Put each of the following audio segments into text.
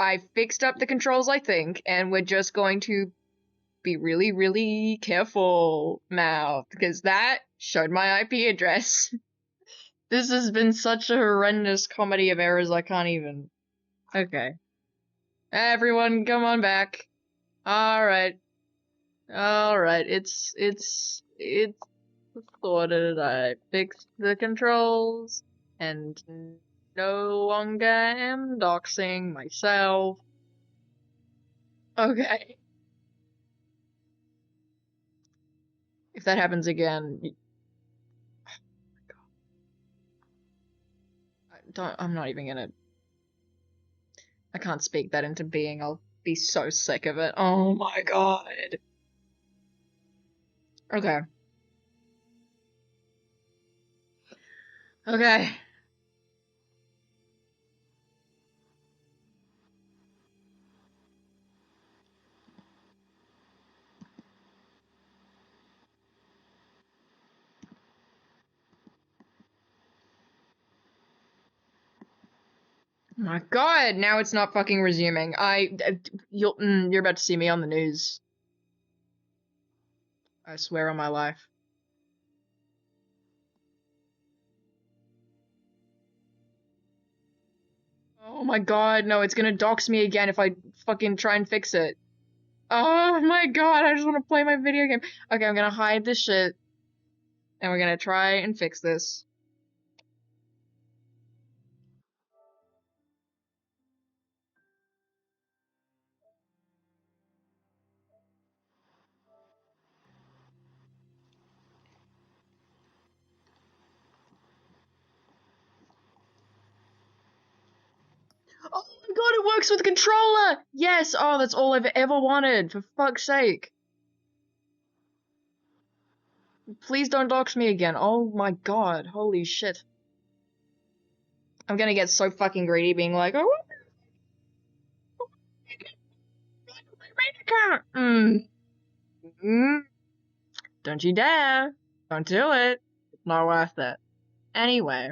I fixed up the controls, I think, and we're just going to be really, really careful now, because that showed my IP address. This has been such a horrendous comedy of errors, I can't even. Okay. Everyone, come on back. Alright. Alright, it's sorted. I fixed the controls, and no longer am doxing myself. Okay. If that happens again, I'm not even gonna. I can't speak that into being. I'll be so sick of it. Oh my god. Okay. Okay. My god, now it's not fucking resuming. You're about to see me on the news. I swear on my life. Oh my god, no, it's gonna dox me again if I fucking try and fix it. Oh my god, I just want to play my video game. Okay, I'm gonna hide this shit, and we're gonna try and fix this. Oh my god, it works with the controller! Yes, oh, that's all I've ever wanted, for fuck's sake. Please don't dox me again. Oh my god, holy shit. I'm gonna get so fucking greedy being like, oh, don't you dare. Don't do it. It's not worth it. Anyway.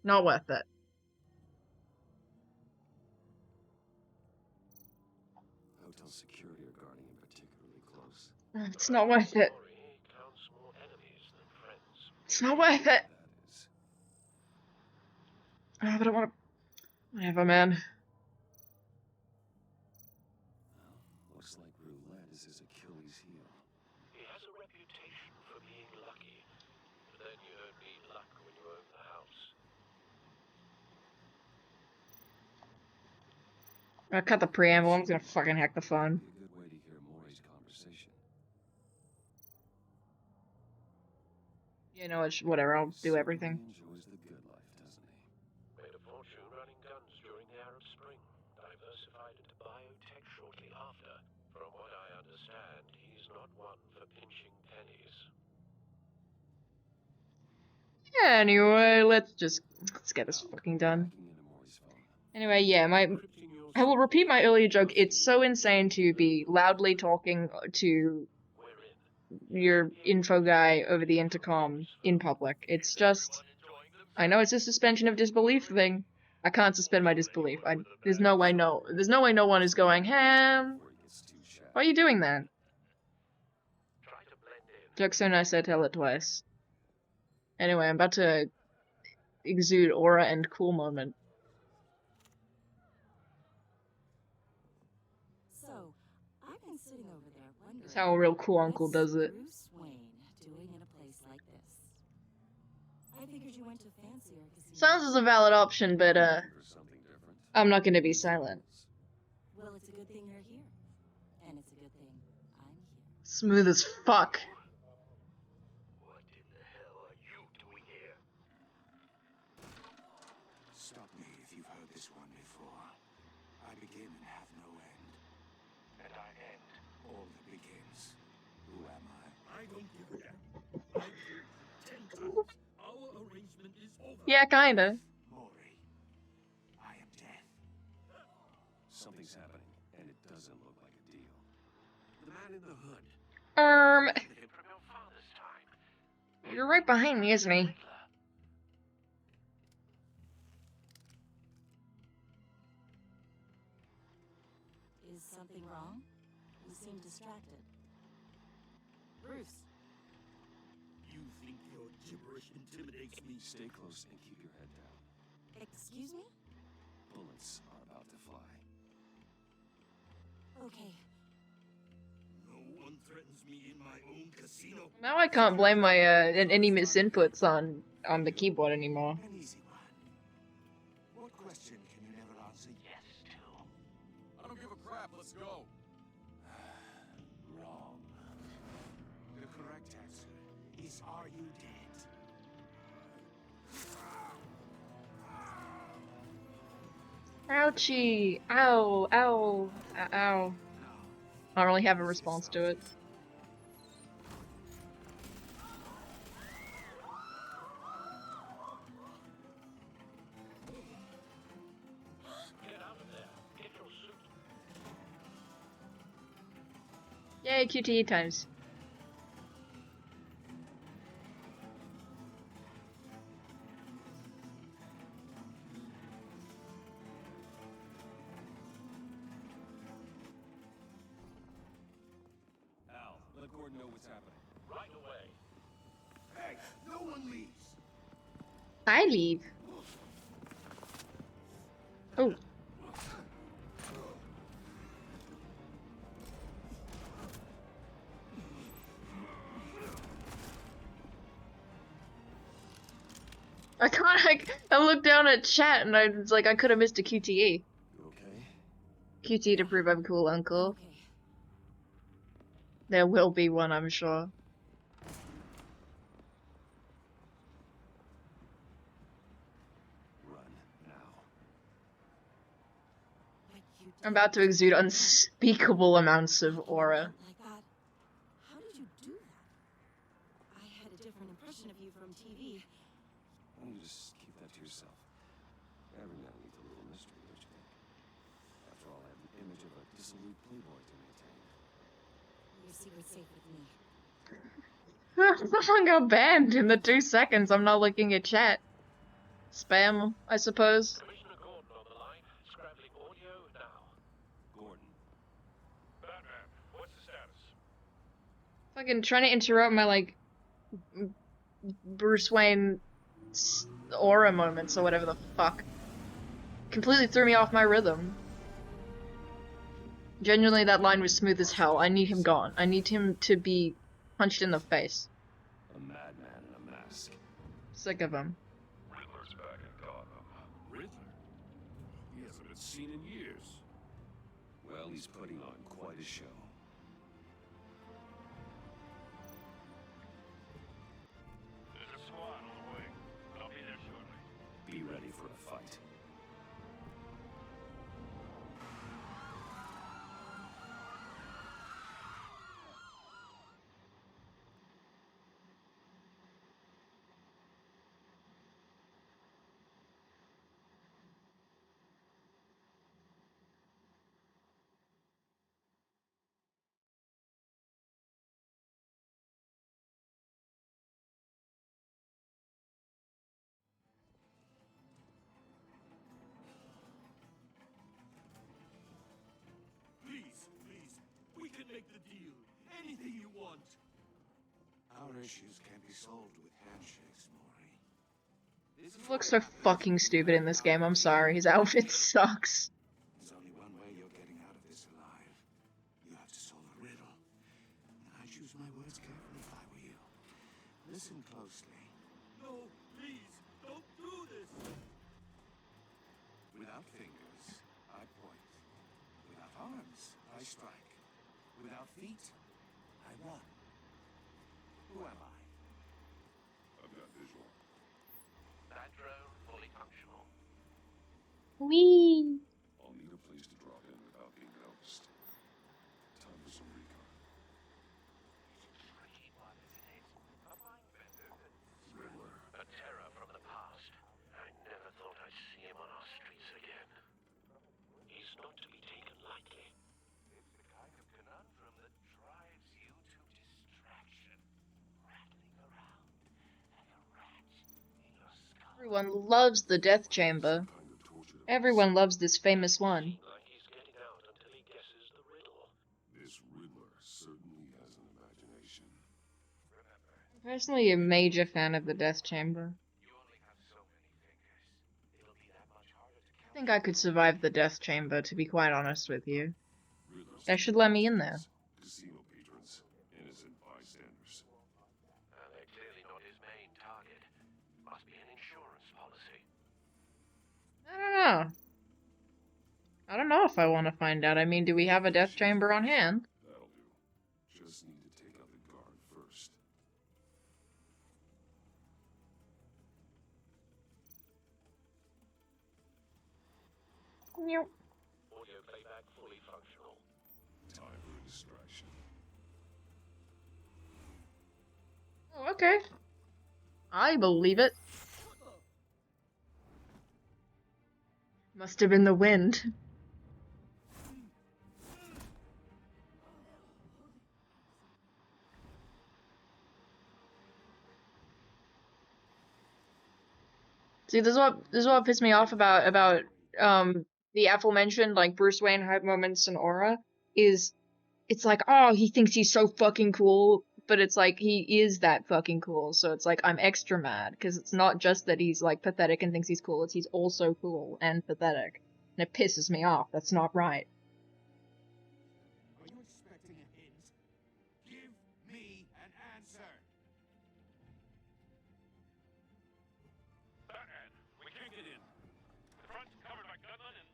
Not worth it. Hotel security are guarding him particularly close. It's not worth it. It's not worth it. That is. Oh, but I want to. Whatever, man. Well, looks like roulette is his Achilles heel. He has a reputation for being lucky, but then you don't need luck when you own the house. I'm gonna cut the preamble. I'm just gonna fucking hack the phone. Be a good way to hear Maury's conversation. You know what? Whatever. I'll do everything. He enjoys the good life, doesn't he? Made a fortune running guns during the Arab Spring. Diversified into biotech shortly after. From what I understand, he's not one for pinching pennies. Anyway, let's get this fucking done. Hacking into Maury's phone. Anyway, yeah, I will repeat my earlier joke. It's so insane to be loudly talking to your info guy over the intercom in public. It's just, I know it's a suspension of disbelief thing. I can't suspend my disbelief. There's no way no one is going, ham. Before he gets too shabby. Why are you doing that? Try to blend in. Joke's so nice I tell it twice. Anyway, I'm about to exude aura and cool moment. So, I've been sitting over there wondering. That's how a real cool uncle what's does it. Bruce Wayne doing in a place like this? I figured you went to fancier casinos. Sounds as a valid option, but Or something different. I'm not gonna be silent. Well, it's a good thing you're here, and it's a good thing I'm here. Smooth as fuck. What in the hell are you doing here? Stop me if you've heard this one before. I begin and have no end. And I end. All that begins. Who am I? I don't give a damn. I killed 10 times. Our arrangement is over. Yeah, kinda. Maury. I am death. Something's happening, and it doesn't look like a deal. The man in the hood. You're From your father's time. right behind me, isn't he? Riddler. Is something wrong? You seem distracted. Bruce. You think your gibberish intimidates me? Stay close and keep your head down. Excuse me? Bullets are about to fly. Okay. No one threatens me in my own casino. Now I can't blame my any misinputs on the keyboard anymore. An easy one. What question can you never answer yes to? I don't give a crap. Let's go. Wrong. The correct answer is, are you dead? Ouchie! Ow! Ow! Ow! I don't really have a response to it. Get out of there. Get your suit. Yay, QTE times. Al, let Gordon know what's happening. Right away. Hey, no one leaves. I leave. Oh. I can't. I looked down at chat and I was like, I could have missed a QTE. You okay? QTE to prove I'm cool, uncle. Okay. There will be one, I'm sure. Run now. But you I'm about to exude unspeakable amounts of aura. like that. How did you do that? I had a different impression of you from TV. Why don't you just keep that to yourself? Every man needs a little mystery, don't you think? After all, I have the image of a dissolute playboy to maintain. Your secret's safe with me. Someone got banned in the 2 seconds I'm not looking at chat. Spam, I suppose. Commissioner Gordon on the line. Scrabbling audio now. Gordon. Batman, what's the status? Fucking trying to interrupt my, like, Bruce Wayne aura moments or whatever the fuck. Completely threw me off my rhythm. Genuinely, that line was smooth as hell. I need him gone. I need him to be punched in the face. A madman in a mask. Sick of him. Riddler's back in Gotham. Riddler? He hasn't been seen in years. Well, he's putting on quite a show. There's a squad on the way. I'll be there shortly. Be ready for a fight. Please, please. We can make the deal. Anything you want. Our issues can't be solved with handshakes, Maury. He looks so fucking stupid in this game, I'm sorry. His outfit sucks. There's only one way you're getting out of this alive. You have to solve a riddle. And I choose my words carefully if I were you. Listen closely. No, please. Don't do this. Without fingers, I point. Without arms, I strike. Without feet, I run. Who am I? I've got visual. That drone fully functional. Wee. I'll need a place to drop in without being noticed. Time for some recon. Tricky one, isn't it? A mind bender. Riddler. A terror from the past. I never thought I'd see him on our streets again. He's not to be taken lightly. It's the kind of conundrum that drives you to distraction. Rattling around like a rat in your skull. Everyone loves the death chamber. Kind of torture. Everyone loves this famous one. Like he's getting out until he guesses Personally, a major fan of the Death Chamber. You only have so many fingers. It'll be that much harder to I count. think I could survive the Death Chamber, to be quite honest with you. Riddler's They should let me in there. casino patrons, innocent bystanders. They're clearly not his main target. Must be an insurance policy. I don't know. I don't know if I want to find out. I mean, do we have a Death Chamber on hand? That'll do. Just need to take out the guard first. Meow. Audio playback fully functional. Time for a distraction. Oh, okay. I believe it. Must have been the wind. See, this is what pissed me off about the aforementioned like Bruce Wayne hype moments and aura is it's like, oh, he thinks he's so fucking cool, but it's like he is that fucking cool. So it's like I'm extra mad because it's not just that he's like pathetic and thinks he's cool, it's he's also cool and pathetic. And it pisses me off. That's not right. Are you expecting a hint? Give me an answer. Batman, we can't get in. The front's covered by gunmen and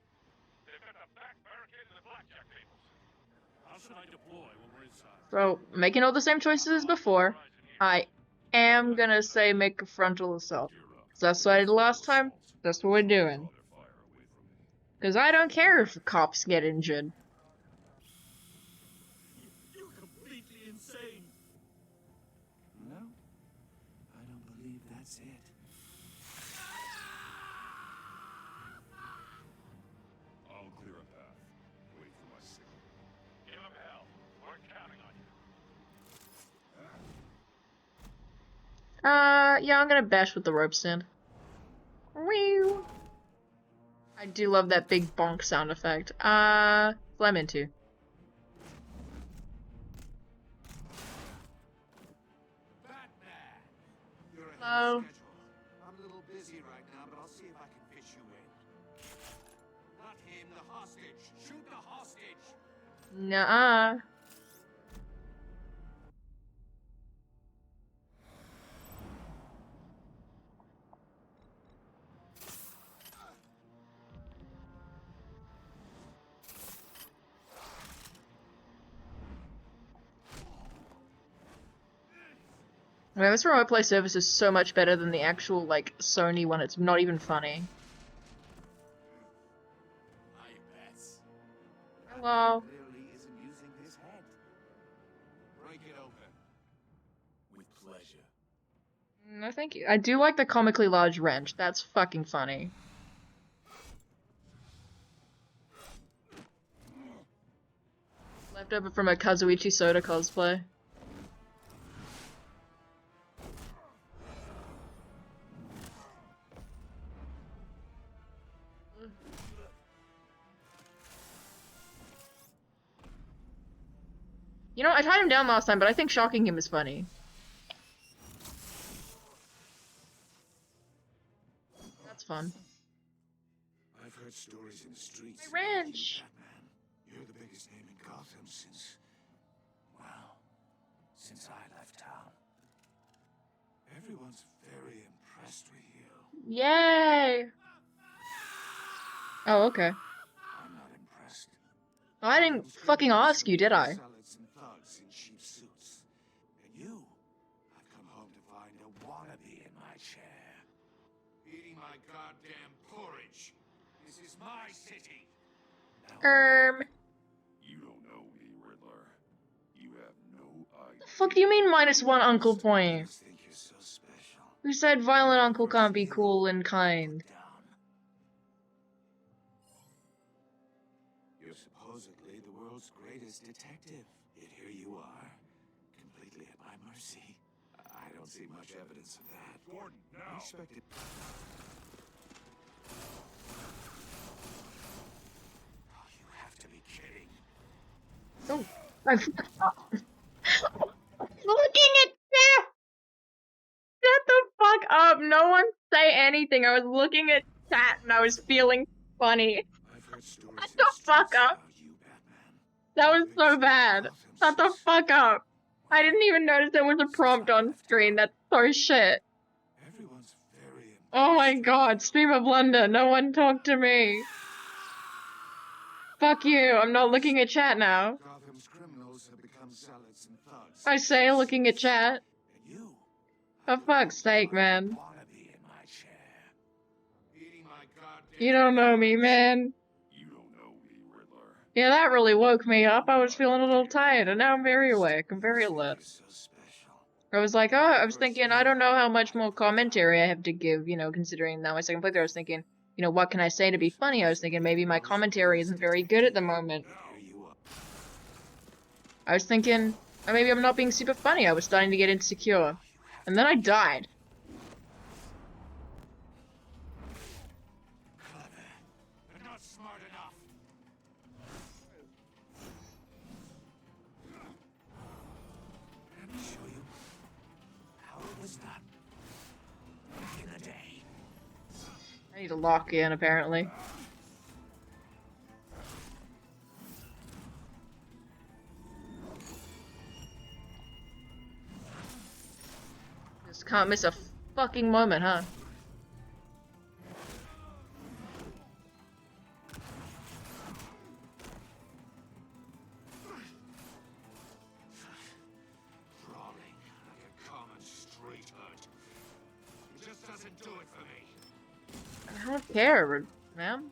they've got the back barricade and the blackjack tables. How should I deploy when we're inside? So making all the same choices as before, I am gonna say make a frontal assault. Gear up. 'Cause that's what I did last time. That's what we're doing. Draw their fire away from me. Because I don't care if cops get injured. You're completely insane. No, I don't believe that's it. I'll clear a path. Wait for my signal. Give him hell. We're counting on you. Yeah, I'm gonna bash with the rope stand. Whew. I do love that big bonk sound effect. Slam into. Batman! You're ahead Hello. of schedule. I'm a little busy right now, but I'll see if I can fit you in. Not him, the hostage. Shoot the hostage! Nuh-uh. Yeah, this remote play service is so much better than the actual, like, Sony one. It's not even funny. I bet. Hello. Clearly isn't using his head. Break it open. With pleasure. No, thank you. I do like the comically large wrench. That's fucking funny. Left over from a Kazuichi Soda cosplay. You know, I tied him down last time, but I think shocking him is funny. That's fun. I've heard stories in the streets. My about you, wrench. Batman. You're the biggest name in Gotham since, well, since I left town. Everyone's very impressed with you. Yay! Oh, okay. I'm not impressed. I didn't fucking ask you, did I? Zealots and thugs in cheap suits. And you, I've come home to find a wannabe in my chair. Eating my goddamn porridge. This is my city. Now, You don't know me, Riddler. You have no idea. The fuck do you mean -1 uncle you point? think you're so special. Who said violent uncle can't be cool and kind? Down. You're supposedly the world's greatest detective. Yet here you are, completely at my mercy. I don't see much evidence of that. Gordon, I now. expected. Oh, you have to be kidding. Oh, I'm looking at anything. I was looking at chat and I was feeling funny. I've heard stories Shut in the fuck streets up. about you, Batman. That was so bad. Shut the fuck up. I didn't even notice there was a prompt on screen. That's so shit. Everyone's very Oh my god, stream of London. No one talk to me. Fuck you. I'm not looking at chat now. Gotham's criminals have become zealots and thugs. I say looking at chat. And you, For fuck's sake, man. wanna be in my chair. Eating my goddamn You don't know me, man. You don't know me, Riddler. Yeah, that really woke me up. I was feeling a little tired, and now I'm very awake. I'm very alert. so special. I was like, oh, I was thinking, I don't know how much more commentary I have to give, you know, considering now my second playthrough. I was thinking, you know, what can I say to be funny? I was thinking maybe my commentary isn't very good at the moment. Here you are. I was thinking, or maybe I'm not being super funny. I was starting to get insecure. And then I died. Clever, but not smart enough. Let me show you how it was done. Back in the day. I need to lock in, apparently. Just can't miss a fucking moment, huh? Crawling like a common street hood. It just doesn't do it for me. I don't care, man.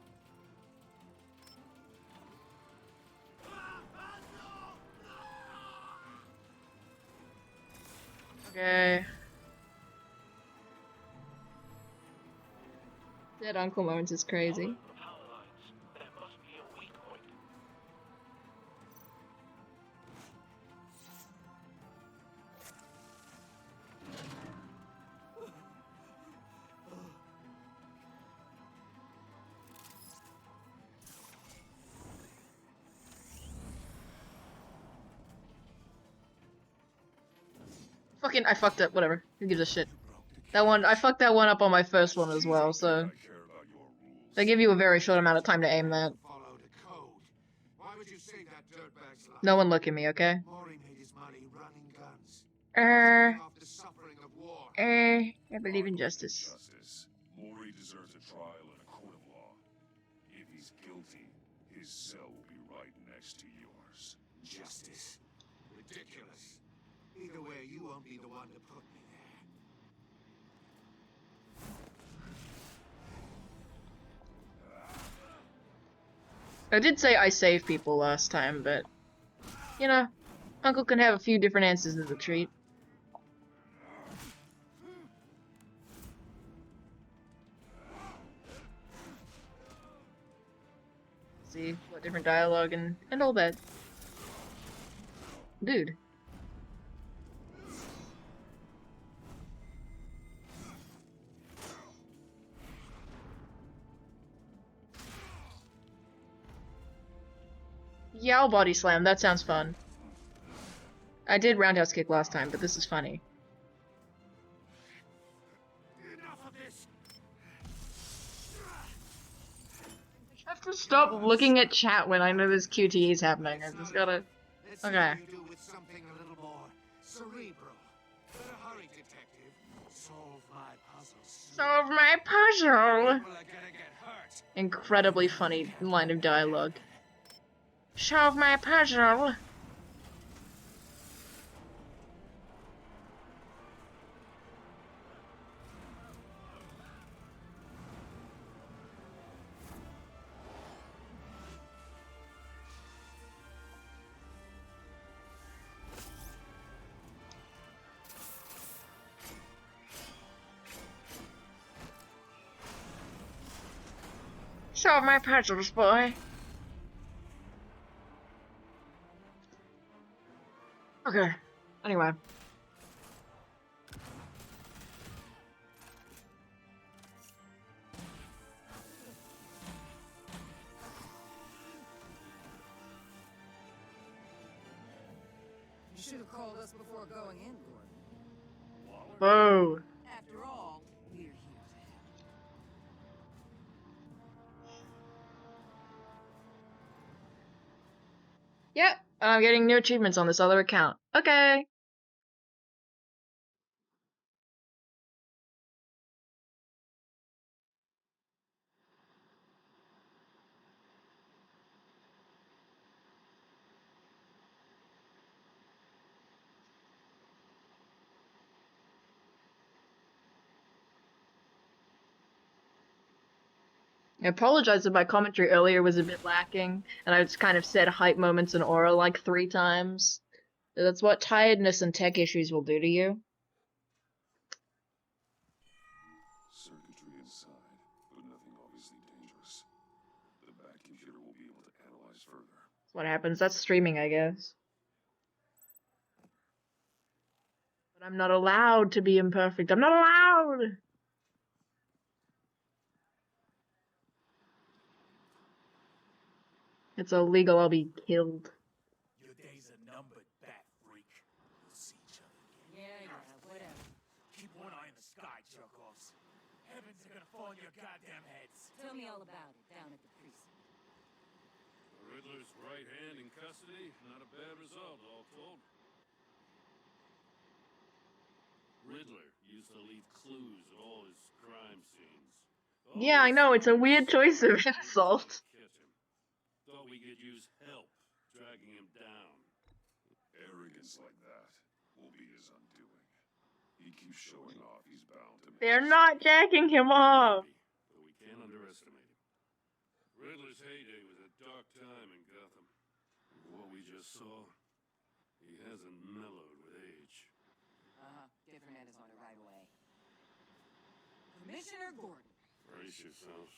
Okay. Dead Uncle Moments is crazy. Following the power lines, there must be a weak point. Fucking, I fucked up, whatever. Who gives a shit? That one, I fucked that one up on my first one as well, so. I care about your rules. They give you a very short amount of time to aim that. Followed a code. Why would you say that dirtbag's lie? No one look at me, okay? Mori made his money running guns. Er, Turning off the suffering of war. I believe in justice. Justice. Mori deserves a trial in a court of law. If he's guilty, his cell will be right next to yours. Justice. Ridiculous. Either way, you won't be the one to put me there. I did say I save people last time, but, you know, Uncle can have a few different answers as a treat. See what different dialogue and all that. Dude. Yeah, I'll body slam. That sounds fun. I did roundhouse kick last time, but this is funny. Enough of this. I have to stop looking at chat when I know there's QTEs happening. I just gotta. Let's see Okay. what you do with something a little more cerebral. Better hurry, detective. Solve my puzzles. Solve my puzzle! People are gonna get hurt. Incredibly funny line of dialogue. Solve my puzzle! Solve my puzzles, boy. Okay. Anyway. You should have called us before going in, Gordon. Whoa. After all, we're here to help. Yep, I'm getting new achievements on this other account. Okay. I apologize if my commentary earlier was a bit lacking, and I just kind of said hype moments and aura like 3 times. That's what tiredness and tech issues will do to you. Circuitry inside, but nothing obviously dangerous. The Bat computer will be able to analyze further. That's what happens. That's streaming, I guess. But I'm not allowed to be imperfect. I'm not allowed! It's illegal. I'll be killed. Your days are numbered, Bat Freak. We'll see each other again. Yeah, whatever. Keep one eye in the sky, jerk-offs. Heavens are gonna fall on your goddamn heads. Tell me all about it down at the precinct. Riddler's right hand in custody. Not a bad result, all told. Riddler used to leave clues at all his crime scenes. Yeah, I know. It's a weird choice of insult. Catch him. Thought we could use help dragging him down. Arrogance like that will be his undoing. He keeps showing off he's bound to make They're us not jacking him off. But we can't underestimate him. Riddler's heyday was a dark time in Gotham. What we just saw, he hasn't mellowed with age. Get Hernandez on it right away. Commissioner Gordon. Brace yourselves.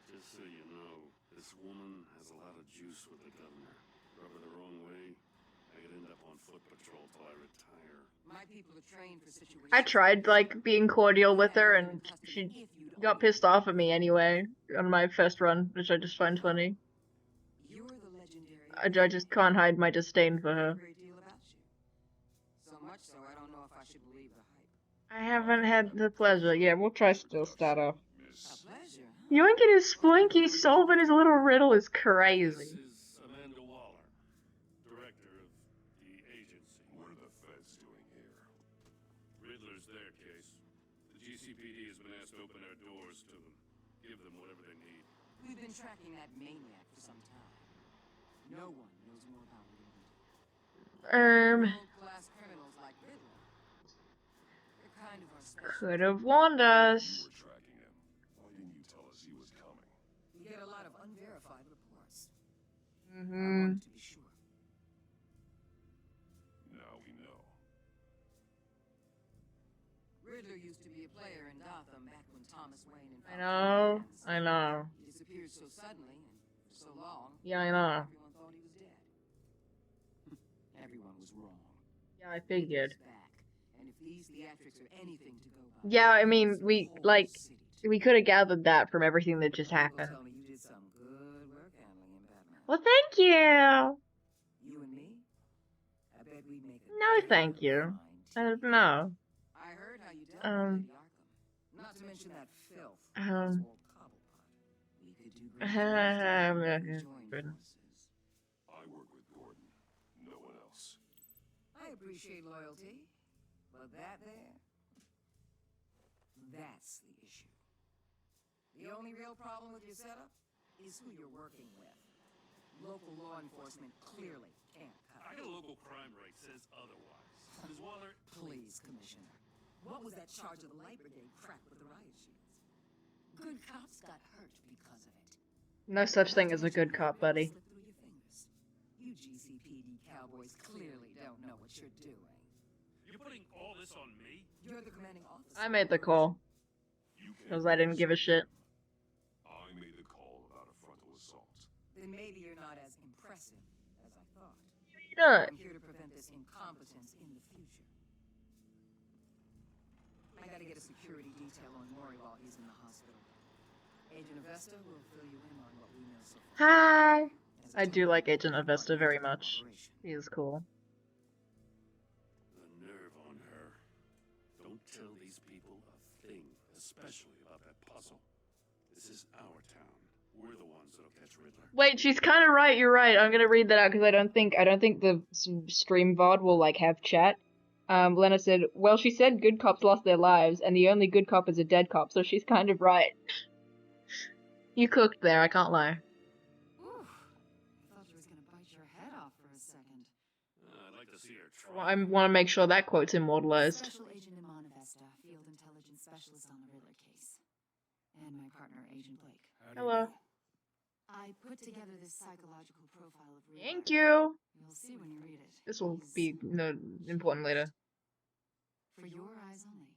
Just so you know, this woman has a lot of juice with the governor. Rub her the wrong way, I could end up on foot patrol till I retire. My people are trained for situations. I tried, like, being cordial with her, and she got pissed off at me anyway on my first run, which I just find funny. You're the legendary. I just can't hide my disdain for her. A great deal about you. So much so, I don't know if I should believe the hype. I haven't had the pleasure. Yeah, we'll try still start off. miss. A pleasure, huh? Yoinking his splinky solving his little riddle is This crazy. is Amanda Waller, director of the agency. What are the feds doing here? Riddler's their case. The GCPD has been asked to open their doors to them. Give them whatever they need. We've been tracking that maniac for some time. No one knows more about him than we do. World-class criminals like Riddler. They're kind of our special. Could have warned You us. were tracking him. Why didn't you tell us he was coming? We get a lot of unverified reports. I Mm-hmm. wanted to be sure. Now we know. Riddler used to be a player in Gotham back when Thomas Wayne and I know. I know. He disappeared so suddenly and for so long. Yeah, I know. Everyone thought he was dead. Everyone was wrong. Yeah, I figured. He's back, and if these theatrics are anything to go by, Yeah, I mean, we, whole like, city too. we could have gathered that from everything that just People happened. tell me you did some good work handling him, Batman. Well, thank you. You and me? I bet we'd make a No, damn thank you. fine team. No. I heard how you dealt Um, with Lady Arkham. Not to mention that filth. Um, Oswald Cobblepot. We could do great things together if we joined good. forces. I work with Gordon. No one else. I appreciate loyalty, but that there, that's the issue. The only real problem with your setup is who you're working with. Local law enforcement clearly can't cut I it. got a local crime rate says otherwise. Ms. Waller, Please, Commissioner. What was that charge of the Light Brigade crap with the riot shields? Good cops got hurt because of it. No such thing as a good cop, buddy. Slip through your fingers. You GCPD cowboys clearly don't know what you're doing. you're putting all this on me? You're the commanding officer. I made the call, You can't because I didn't give a shit. I made the call about a frontal assault. Then maybe you're not as impressive as I thought. No. I'm here to prevent this incompetence in the future. I gotta get a security detail on Maury while he's in the hospital. Agent Avesta will fill you in on what we know so far. Hi. As a I do like Agent Avesta very part of much. the operation. He is cool. The nerve on her. Don't tell these people a thing, especially about that puzzle. This is our town. We're the ones it'll catch Riddler. Wait, she's kind of right. You're right. I'm gonna read that out because I don't think the stream VOD will like have chat. Lena said, "Well, she said good cops lost their lives, and the only good cop is a dead cop, so she's kind of right." You cooked there. I can't lie. Ooh, I thought you was gonna bite your head off for a second. I'd like to see her try. I want to make sure that quote's immortalized. Special Agent Iman Vesta, Field Intelligence Specialist on the Riddler case. And my partner, Agent Blake. Hello. I put together this psychological profile of Riddler. Thank you. You'll see when you read it. This will He's be important later. for your eyes only,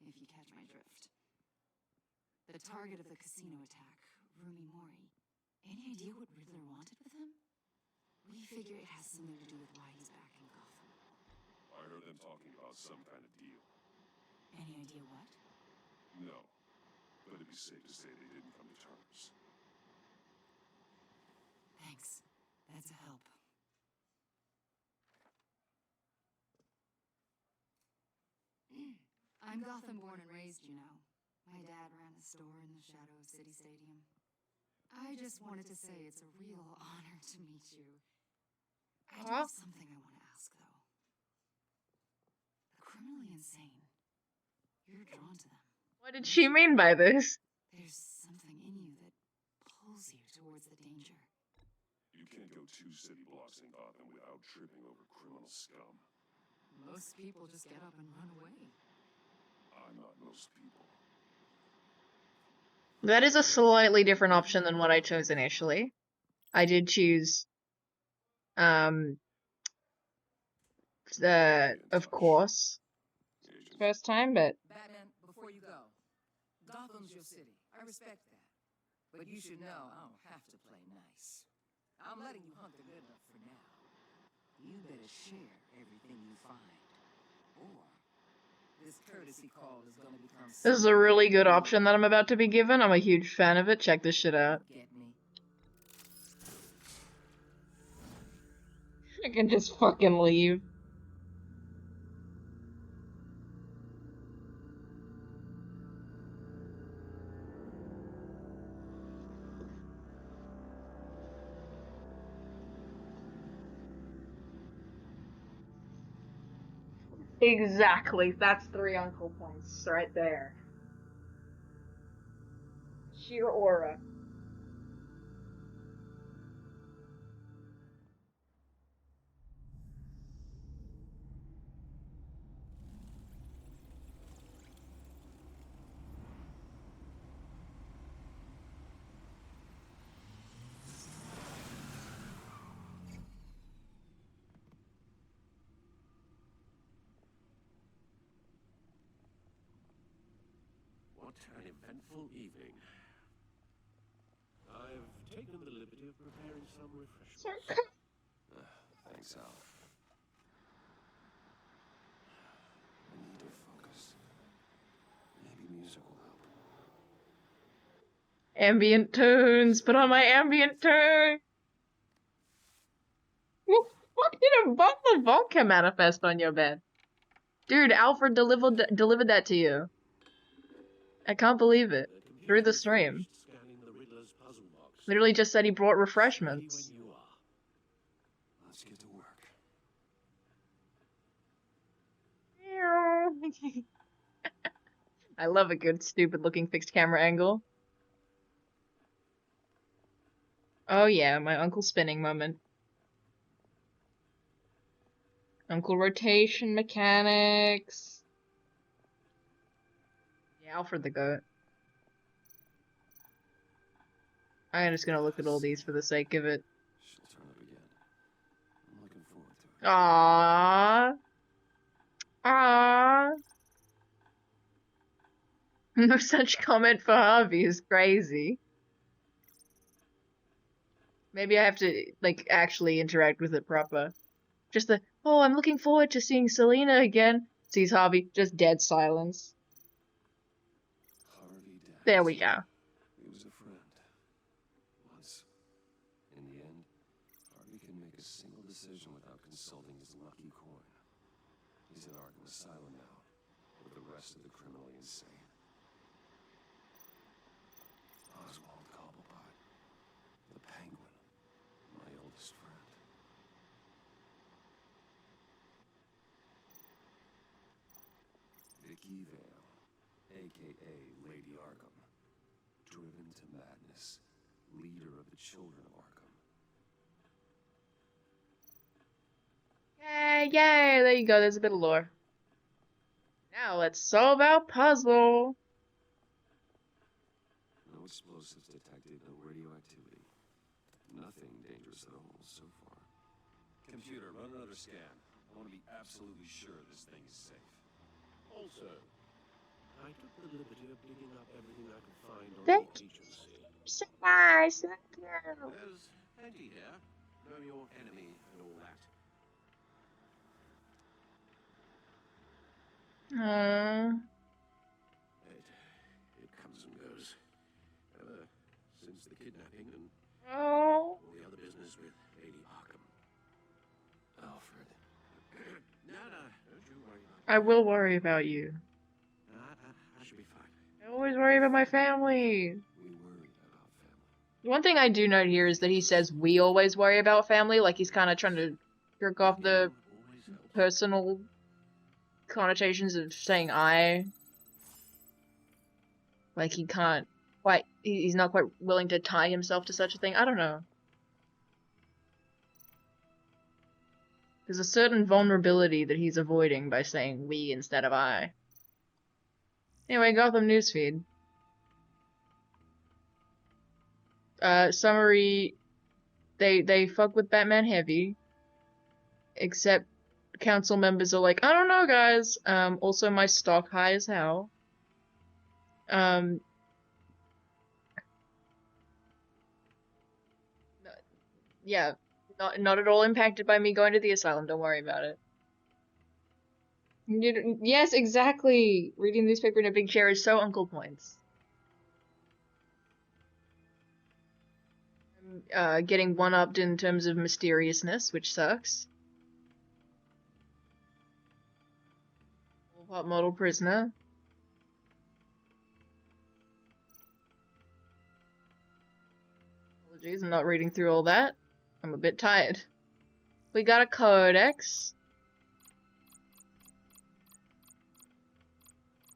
if you catch my drift. The target of the casino attack, Rumi Mori. Any idea what Riddler wanted with him? We figure it has something to do with why he's back in Gotham. I heard them talking about some kind of deal. Any idea what? No. But it'd be safe to say they didn't come to terms. Thanks. That's a help. I'm Gotham born and raised, you know. My dad ran a store in the shadow of City Stadium. I just wanted to say it's a real honor to meet you. I do have something I want to ask, though. The criminally insane. You're drawn to them. What did she mean by this? There's something in you that pulls you towards the danger. You can't go 2 city blocks in Gotham without tripping over criminal scum. Most people just get up and run away. I'm not most people. That is a slightly different option than what I chose initially. I did choose, of course, first time, but Batman, before you go, Gotham's your city. I respect that. But you should know I don't have to play nice. I'm letting you hunt the Riddler for now. You better share everything you find. Or this courtesy call is gonna become this is a really good option that I'm about to be given. I'm a huge fan of it. Check this shit out. Get me? I can just fucking leave. Exactly. That's 3 uncle points right there. Sheer aura. What an eventful evening. I've taken the liberty of preparing some refreshments. Thanks, Al. I need to focus. Maybe music will help. Ambient tunes. Put on my ambient tune. What the fuck did a bottle of vodka manifest on your bed? Dude, Alfred delivered that to you. I can't believe it. Through the stream. Scanning the Riddler's puzzle box. Literally just said he brought refreshments. When you are. Let's get to work. I love a good stupid looking fixed camera angle. Oh yeah, my uncle spinning moment. Uncle rotation mechanics. Yeah, Alfred the goat. I'm just gonna look at all these for the sake of it. She'll turn up again. I'm looking forward to it. Aww. Aww. No such comment for Harvey is crazy. Maybe I have to, like, actually interact with it proper. Just the, oh, I'm looking forward to seeing Selina again. Sees Harvey, just dead silence. Harvey Dent. There we go. He was a friend. Once. In the end, Harvey can make a single decision without consulting his lucky coin. He's in Arkham Asylum now, with the rest of the criminally insane. Oswald Cobblepot. Vicky Vale, aka Lady Arkham, driven to madness, leader of the Children of Arkham. Yay, yay! There you go, there's a bit of lore. Now let's solve our puzzle. No explosives detected, no radioactivity. Nothing dangerous at all so far. Computer, run another scan. I want to be absolutely sure this thing is safe. Also, I took the liberty of digging up everything I could find on Thank the agency. So nice, thank you. There's plenty here. Know your enemy and all that. It comes and goes. Ever since the kidnapping and Oh. all the other business with Lady Arkham. Alfred. No, don't you worry about I will worry about you. I should be fine. I always worry about my family. We worry about family. One thing I do note here is that he says we always worry about family, like he's kind of trying to jerk off the Always helps. personal connotations of saying I. Like he can't quite, he's not quite willing to tie himself to such a thing. I don't know. There's a certain vulnerability that he's avoiding by saying we instead of I. Anyway, Gotham newsfeed. Summary, they fuck with Batman heavy. Except council members are like, I don't know guys. Also my stock high as hell. Yeah, not at all impacted by me going to the asylum, don't worry about it. Yes, exactly! Reading newspaper in a big chair is so Uncle Points. Getting one-upped in terms of mysteriousness, which sucks. Pop model prisoner. Apologies, I'm not reading through all that. I'm a bit tired. We got a codex.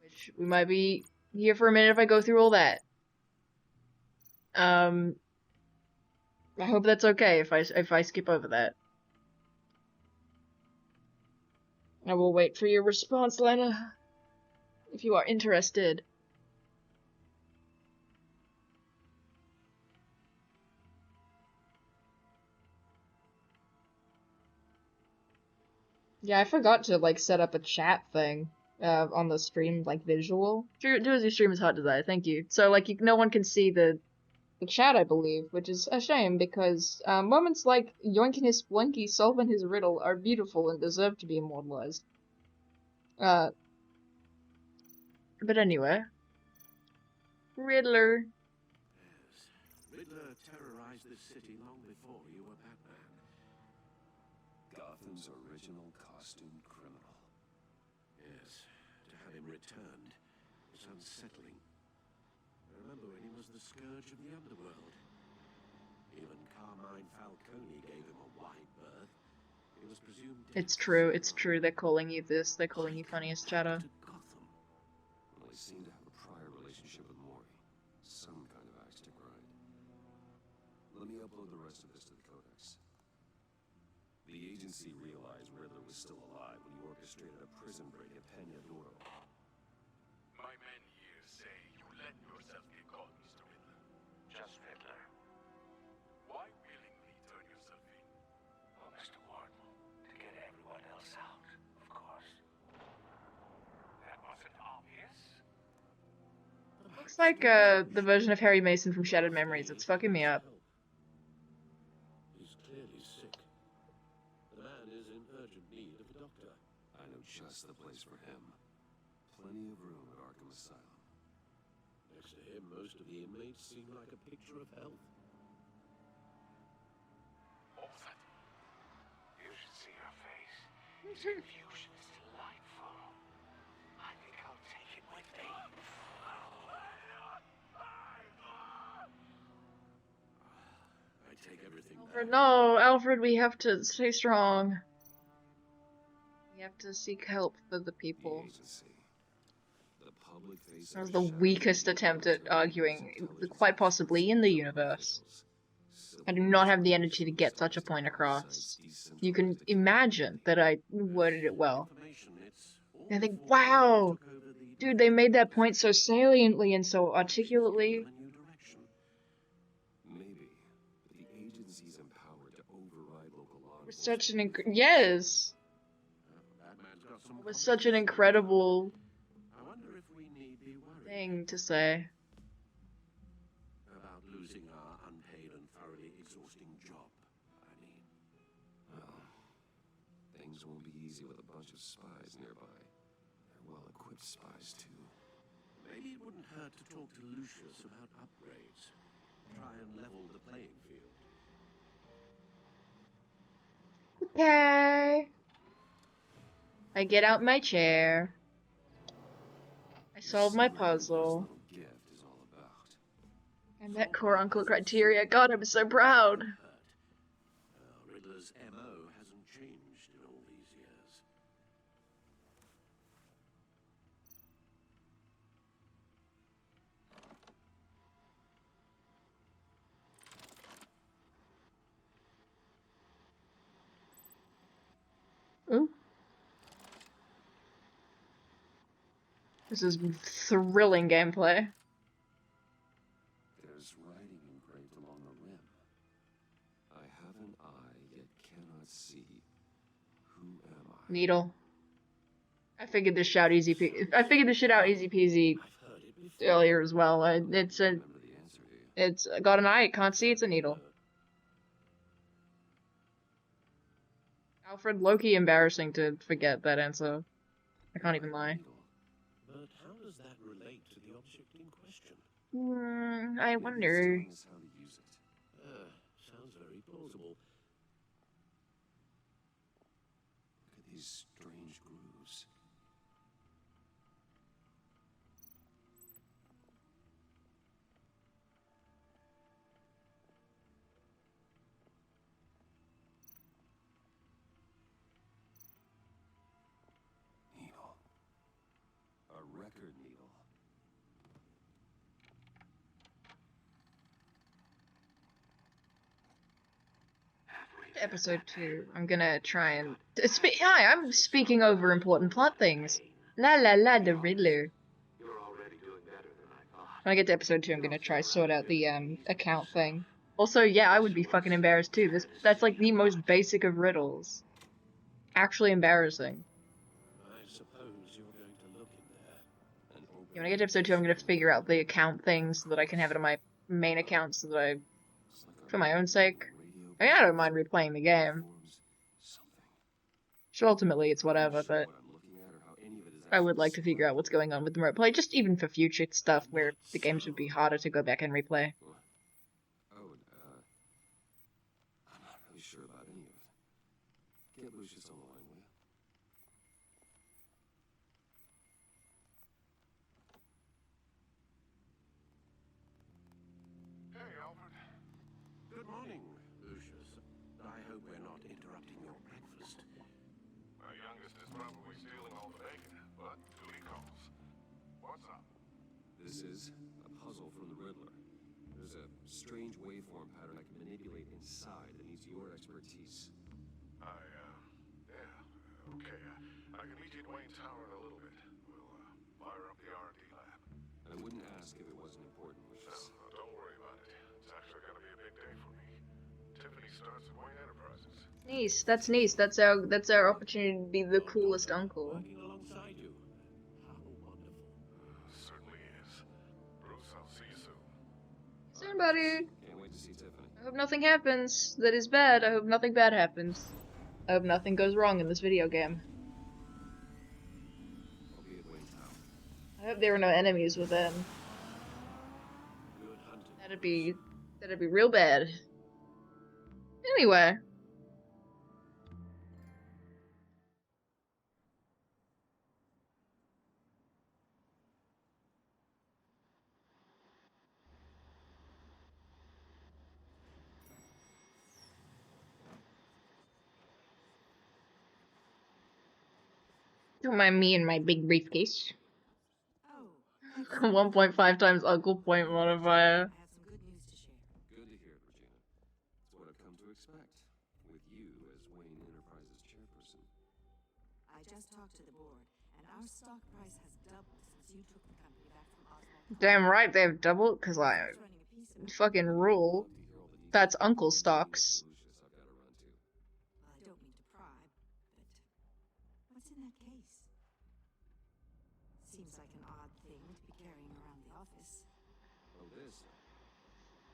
Which we might be here for a minute if I go through all that. I hope that's okay if I skip over that. I will wait for your response, Lena, if you are interested. Yeah, I forgot to, like, set up a chat thing, on the stream, like, visual. Do as your stream is hot desire, thank you. So, like, no one can see the chat, I believe, which is a shame, because, moments like yoinking his splunky, solving his riddle are beautiful and deserve to be immortalized. But anyway. Riddler. Yes. Riddler terrorized this city long before you were Batman. Gotham's original costume criminal. Yes. To have him returned was unsettling. I remember when he was the scourge of the underworld. Even Carmine Falcone gave him a wide berth. He was presumed dead It's for true, so it's long. true, they're calling you this, they're calling you funniest chatter. To Gotham. Well, they seem to have a prior relationship with Mori. Some kind of axe to grind. Let me upload the rest of this to the Codex. The agency realized Riddler was still alive when he orchestrated a prison break at Peña Duro. My men here say you let yourself get caught, Mr. Riddler. Just Riddler. Why willingly turn yourself in? Oh, Mr. Warden, to get everyone else out, of course. That wasn't obvious. Looks like, the version of Harry Mason from Shattered Memories. It's fucking me up. He's clearly sick. The man is in urgent need of a doctor. I know just the place for him. Plenty of room at Arkham Asylum. Next to him, most of the inmates seem like a picture of health. Olsen, you should see her face. His confusion is delightful. I think I'll take it with me. I take everything Alfred, back. no, Alfred, we have to stay strong. We have to seek help for the The people. agency. public face That was of the shadow weakest media attempt with at no arguing, intelligence, quite possibly in the universe. I do not have the energy to get such a point across. You can imagine that I worded it well. And I think, wow, dude, they made that point so saliently and so articulately. Maybe, but the agency's empowered to override local law It was such enforcement. an yes, it was such an incredible I wonder if we need be worried thing to say. about losing our unpaid and thoroughly exhausting job. I mean, Well, things won't be easy with a bunch of spies nearby. They're well-equipped spies, too. maybe it wouldn't hurt to talk to Lucius about upgrades. Try and level the playing field. Okay. I get out my chair. I solve my See what Riddler's puzzle. little gift is all about. And that core uncle criteria. God, I'm so proud. Riddler's MO hasn't changed in all these years. Ooh. This is thrilling gameplay. There's writing engraved along the rim. I have an eye, yet cannot see. Who am I? Needle. I figured this out easy. I figured this shit out easy peasy I've heard it before. earlier as well. It's a. Remember the answer, do you? It's got an eye. It can't see. It's a needle. Alfred, Loki, embarrassing to forget that answer. I can't even lie. Needle. But how does that relate to the object in question? I Maybe it's wonder. telling us how to use it. Sounds very plausible. Look at these strange grooves. Needle. A record needle. Episode 2. I'm gonna try and. Hi, I'm speaking over important plot things. La la la, the Riddler. You're already doing better than I thought. When I get to episode 2, I'm gonna try sort out the account thing. Also, yeah, I would be fucking embarrassed too. That's like the most basic of riddles. Actually embarrassing. I suppose you're going to look in there. An open Yeah, when I get to episode 2, I'm gonna figure out the account thing so that I can have it on my main account so that I, It's like a for my own sake. radio I mean, I don't mind replaying the game. informs something. So ultimately, it's whatever, Not sure but what I'm looking at or how any of it is I would actually like to figure out what's going on with the remote play, just even for future stuff where the games would be harder to go back and replay. Oh, I'm not really sure about any of it. Get Lucius on the line, will you? Hey, Alfred. Good morning, Lucius. I hope we're not interrupting your breakfast. My youngest is probably stealing all the bacon, but duty calls. What's up? This is a puzzle from the Riddler. There's a strange waveform pattern I can manipulate inside that needs your expertise. Yeah, okay. I can meet you at Wayne Tower in a little bit. We'll, fire up the R&D lab. I wouldn't ask if it wasn't important, Lucius. Don't worry about it. It's actually gonna be a big day for me. Tiffany starts at Wayne Enterprises. Nice, that's nice. That's our opportunity to be the coolest uncle. Working alongside you. How wonderful. Certainly is. Bruce, I'll see you soon. Soon, buddy. Can't wait to see Tiffany. I hope nothing happens that is bad. I hope nothing bad happens. I hope nothing goes wrong in this video game. I'll be at Wayne Tower. I hope there are no enemies within. Good hunting. That'd be real bad. Anyway. Don't mind me and my big briefcase. Oh, 1.5 times Uncle Point modifier. I have some good news to share. Good to hear it, Regina. It's what I've come to expect, with you as Wayne Enterprises chairperson. I just talked to the board, and our stock price has doubled since you took the company back from Oswald. Damn right they've doubled, cause I Running a piece of it. fucking rule. Love to hear all the details That's about Uncle the stocks. Lucius I've got to run to. Well, I don't mean to pry, but what's in that case? Seems like an odd thing to be carrying around the office. Oh, this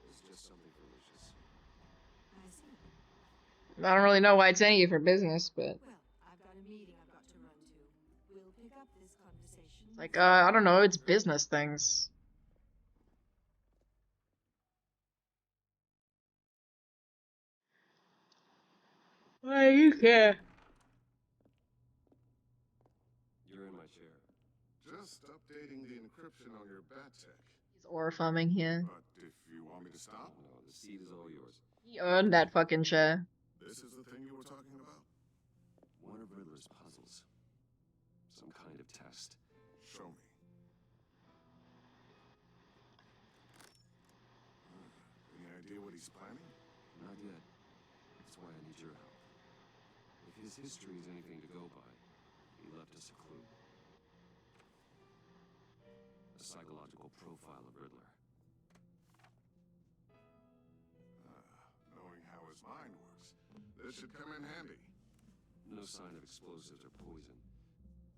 is just something for Lucius. I see. I don't really know why it's any for business, but Well, I've got a meeting I've got to run to. We'll pick up this conversation. like, I don't know, it's business things. Why do you care? You're in my chair. Just updating the encryption on your bat tech. He's orifaming here. But if you want me to stop, No, the seat is all yours. He earned that fucking chair. this is the thing you were talking about? One of Riddler's puzzles. Some kind of test. Show me. Any idea what he's planning? Not yet. That's why I need your help. If his history is anything to go by, he left us a clue. A psychological profile of Riddler. Knowing how his mind works, this should come in handy. No sign of explosives or poison.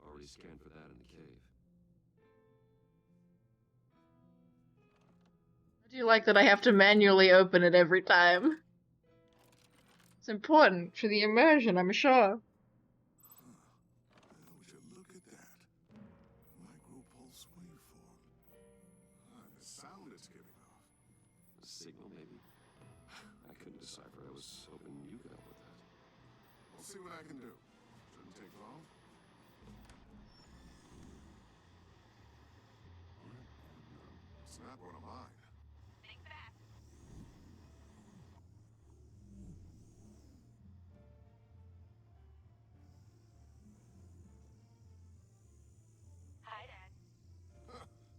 Already scanned for that in the cave. I do like that I have to manually open it every time. It's important for the immersion, I'm sure. Would you look at that? Micropulse waveform. The sound it's giving off. A signal, maybe? I couldn't decipher. I was hoping you could help with that. I'll see what I can do. Shouldn't take long. It's not one of mine.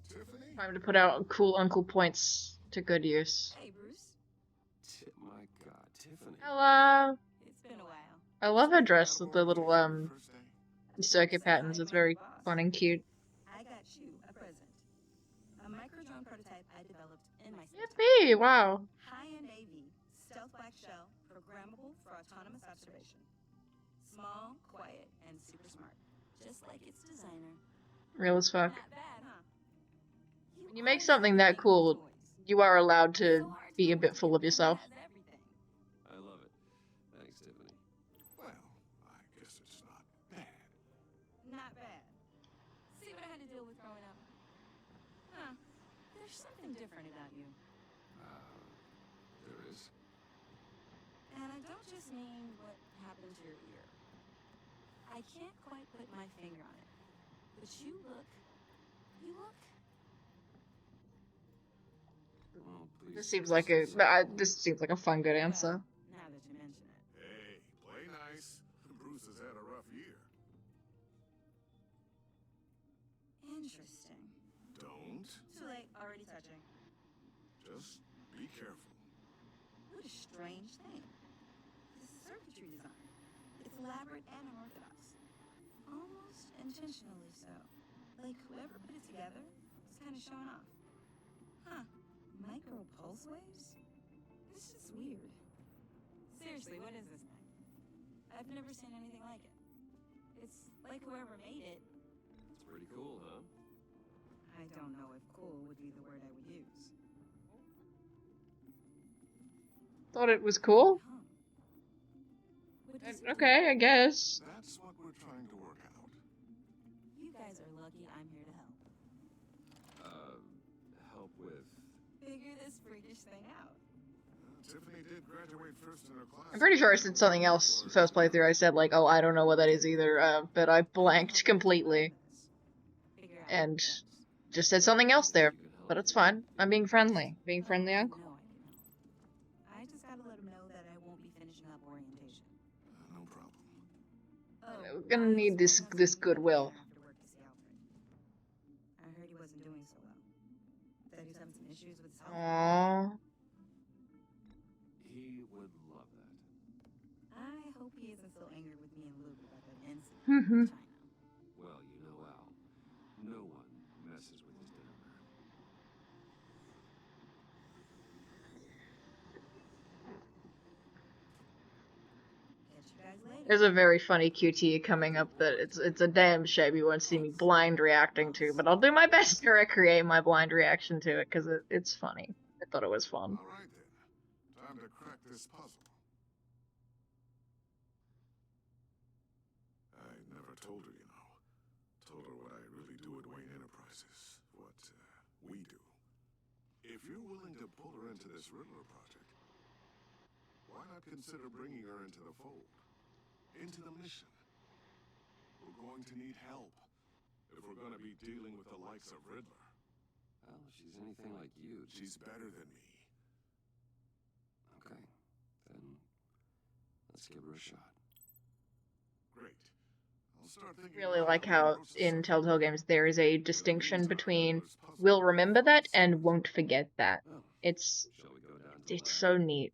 Tiffany? Time to put out cool Uncle Points to good use. Hey, Bruce. My God, Tiffany. Hello! It's been a while. I love her dress with the little, First day? circuit patterns. It's very fun and cute. I got you a present. A micro-drone prototype I developed in my spare time. Yippee! Wow. High-end AV, stealth black shell, programmable for autonomous observation. Small, quiet, and super smart. Just like its designer. Real as fuck. Not bad, huh? When you make something that cool, you are allowed to be a bit full of yourself. I love it. Thanks, Tiffany. Well, I guess it's not bad. Not bad. See what I had to deal with growing up? Huh. There's something different about you. There is. And I don't just mean what happened to your ear. I can't quite put my finger on it. But you look... Oh, please. This seems like a fun, good answer. Now that you mention it. Hey, play nice. Bruce has had a rough year. Interesting. Don't. Too late. Already touching. Just be careful. What a strange thing. This circuitry design. It's elaborate and unorthodox. Almost intentionally so. Like whoever put it together was kind of showing off. Huh. Micro pulse waves? This is weird. Seriously, what is this thing? I've never seen anything like it. It's like whoever made it. It's pretty cool, huh? I don't know if cool would be the word I would use. Thought it was cool? Huh. What does it do? Okay, I guess. That's what we're trying to work out. You guys are lucky I'm here to help. Help with. Figure this freakish thing out. Tiffany did graduate first in her class. I'm pretty sure I said something else first playthrough. I said, like, oh, I don't know what that is either, but I blanked completely. Figure out And what it does. just said something else there. But it's fine. I'm being friendly. Being friendly, uncle. No, I can help. I just gotta let him know that I won't be finishing up orientation. No problem. Oh, We're gonna need this goodwill. After work to see Alfred. I heard he wasn't doing so well. issues with his health. Aww. He would love that. I hope he isn't still angry with me and Luke about that incident in China. Well, you know, Al, no one messes with his dinner man. Catch you guys later. There's a very funny QT coming up that it's a damn shame you won't see me blind reacting to, but I'll do my best to recreate my blind reaction to it because it's funny. I thought it was fun. All right then. Time to crack this puzzle. I never told her, you know. Told her what I really do at Wayne Enterprises. What we do. If you're willing to pull her into this Riddler project, why not consider bringing her into the fold? Into the mission? We're going to need help if we're going to be dealing with the likes of Riddler. Well, if she's anything like you, She's better than me. okay. Then let's give her a shot. Great. I'll start thinking Really about like the how process in of- Telltale games there is a In the distinction meantime, between Riddler's puzzle will remember that and won't forget that. Oh, It's shall we go down to the it's lab? so neat,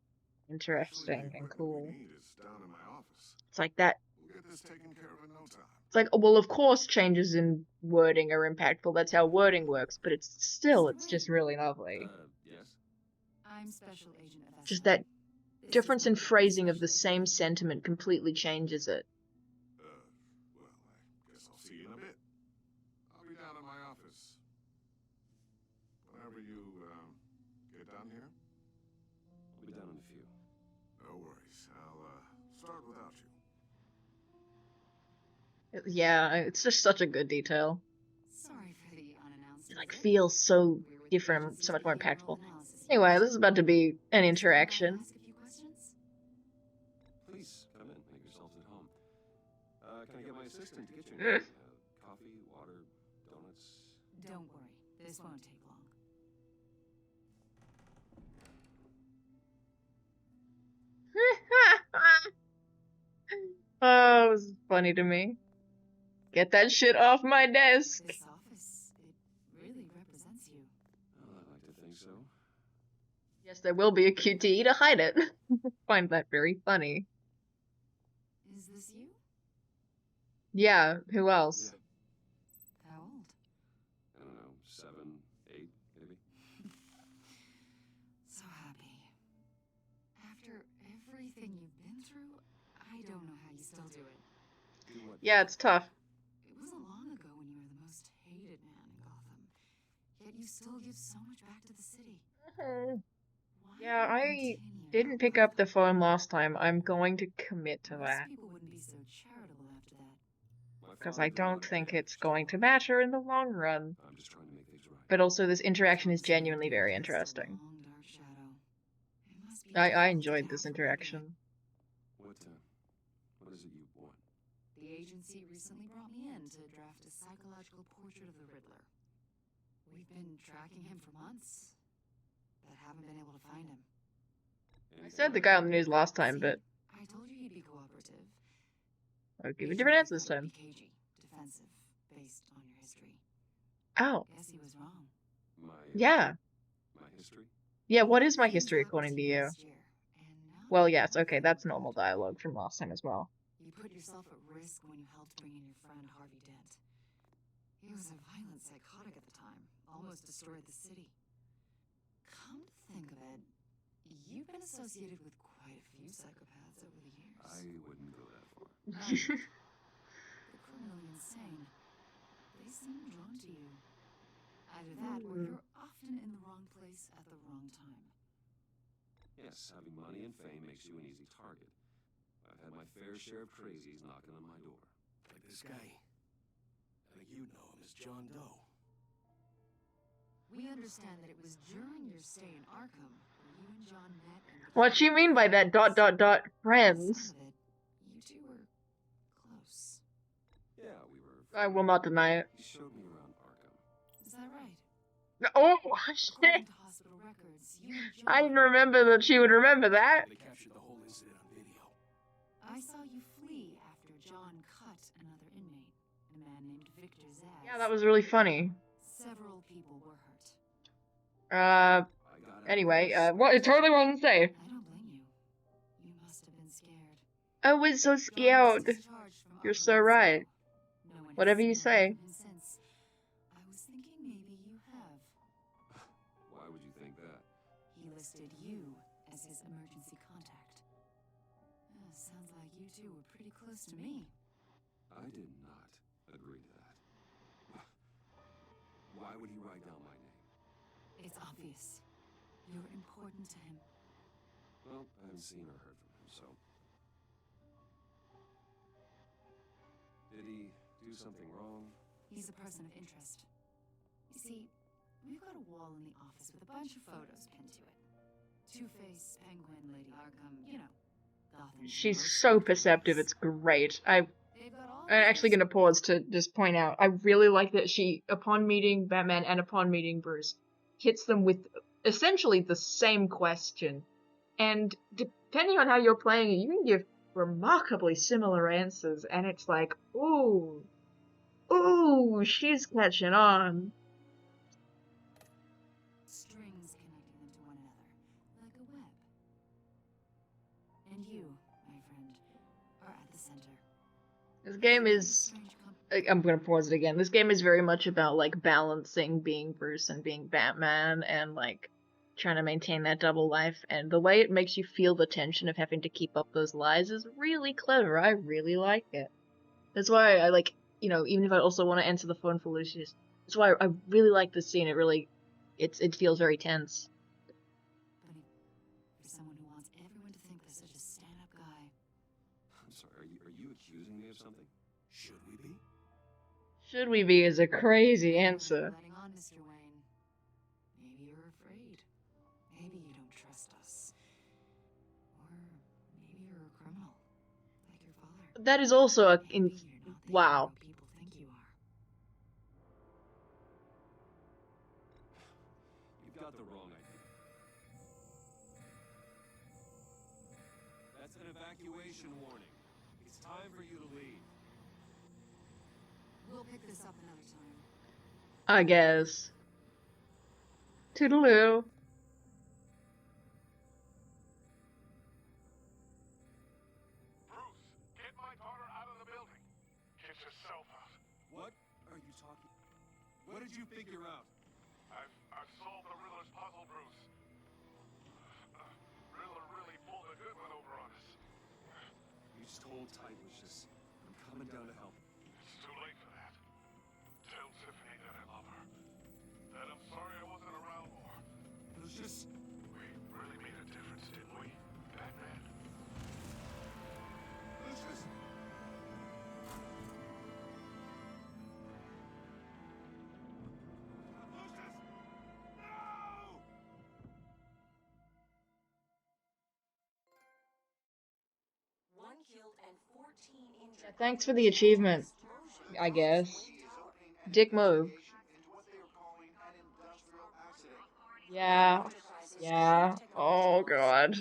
Actually, interesting, the and equipment cool. we need is down in my office. It's like that. We'll get this taken care of in no time. It's like, well, of course changes in wording are impactful. That's how wording works, but it's just really lovely. Yes? I'm Special Agent Avesta. Just that This is difference in one of the phrasing of Special the same Agents. sentiment completely changes it. Well, I guess I'll see you in a bit. I'll be down in my office. Whenever you, get down here, We'll be down in a few. no worries. I'll, start without you. Yeah, it's just such a good detail. Sorry for the unannounced It like visit. feels so We're with the different, Agency so much of more Behavioral impactful. Analysis Anyway, Unit. this is about to be an Can I interaction. ask a few questions? Please, come in. Make yourselves at home. Can I get my assistant to get you anything? Coffee, water, donuts? Don't worry, this won't take long. Oh, it was funny to me. Get that shit off my desk. This office, it really represents you. Well, I like to think so. Yes, there will be a QTE to hide it. Find that very funny. Is this you? Yeah, who else? How old? I don't know, 7, 8, maybe? So happy. After everything you've been through, I don't know how you still do it. Do what? Yeah, it's tough. It wasn't long ago when you were the most hated man in Gotham. Yet you still give so much back to the city. Why Yeah, not I continue didn't that pick up the path? phone last time. I'm going to commit to Most that. people wouldn't be so charitable after that. My Because father I did don't not think manage it's going to well. matter in the long run. I'm just trying to make things right. But also, this interaction is Thomas Wayne genuinely did very cast a interesting. long, dark shadow. It must be I difficult to enjoyed get this out from under it. interaction. What is it you want? The agency recently brought me in to draft a psychological portrait of the Riddler. We've been tracking him for months, but haven't been able to find him. I said the guy on the news last time, but I told you he'd be cooperative. I'll give you Agent different Lee answers this thought time. he'd be cagey, defensive, based on your history. Oh, Guess he was wrong. My yeah. my history? Yeah, what is my Things history happened according to you? last year, and now Well, you yes, want okay, to that's feel normal good. dialogue from last time as well. You put yourself at risk when you helped bring in your friend Harvey Dent. He was a violent psychotic at the time, almost destroyed the city. Come to think of it, you've been associated with quite a few psychopaths over the years. I wouldn't go that far. The criminally insane. They seem drawn to you. Either that, or you're often in the wrong place at the wrong time. Yes, having money and fame makes you an easy target. I've had my fair share of crazies knocking on my door. Like this guy. I think you know him as John Doe. We understand that it was during your stay in Arkham where you and John met and What you mean by that ... friends? Some of it, you two were close. Yeah, we were. I will not deny it. He showed me around Arkham. Is that right? Oh, According shit! to hospital records, you and John... I didn't remember that she would remember that. They captured the whole incident on video. I saw you flee after John cut another inmate, a man named Victor Zaz. Yeah, that was really funny. Several people were hurt. Anyway, what? It totally wasn't safe. I don't blame you. You must have been scared. I was so Gone scared. discharged from You're Arkham so right. No one has Whatever you seen or heard say. from him since. I was thinking maybe you have. Why would you think that? He listed you as his emergency contact. Sounds like you two were pretty close to me. I did not agree to that. Why would he write down my name? It's obvious. You're important to him. Well, I haven't seen or heard from him, so... Did he do something wrong? He's a person of interest. You see, we've got a wall in the office with a bunch of photos pinned to it. Two-Face, Penguin, Lady Arkham, you know. Gotham's She's most so wanted perceptive, criminals. it's great. I'm They've got all actually these- gonna pause to just point out, I really like that she, upon meeting Batman and upon meeting Bruce, hits them with essentially the same question. And depending on how you're playing it, you can give remarkably similar answers, and it's like, ooh, she's catching on. Strings connecting them to one another, like a web. And you, my friend, are at the center. This game You're a is... strange I'm gonna pause it again. This game is very much about, like, balancing being Bruce and being Batman, and, like, trying to maintain that double life, and the way it makes you feel the tension of having to keep up those lies is really clever. I really like it. That's why I, like, you know, even if I also want to answer the phone for Lucius, that's why I really like this scene. It really, it feels very tense. But for someone who wants everyone to think they're such a stand-up guy. I'm sorry, are you accusing me of something? Should we be? Should we be is a crazy answer. Letting on, Mr. Wayne. Maybe you're afraid. Maybe you don't trust us. Or maybe you're a criminal, like your father. That is also a, Maybe you're not the wow. hero people think you are. You've got the wrong idea. That's an evacuation warning. It's time for you to leave. We'll pick this up another time. I guess. Toodaloo. Bruce, get my daughter out of the building. Get yourself out. What are you talking? What did you figure out? I've solved the Riddler's puzzle, Bruce. Riddler really pulled a good one over on us. You just hold tight, Lucius. I'm coming down to help. It's too late for that. Tell Tiffany that I love her. That I'm sorry I wasn't around more. Lucius! We really made a difference, didn't we, Batman? Lucius! One killed and 14 injured. Thanks for the achievement, I guess. Dick move. Yeah. Yeah. Oh, God.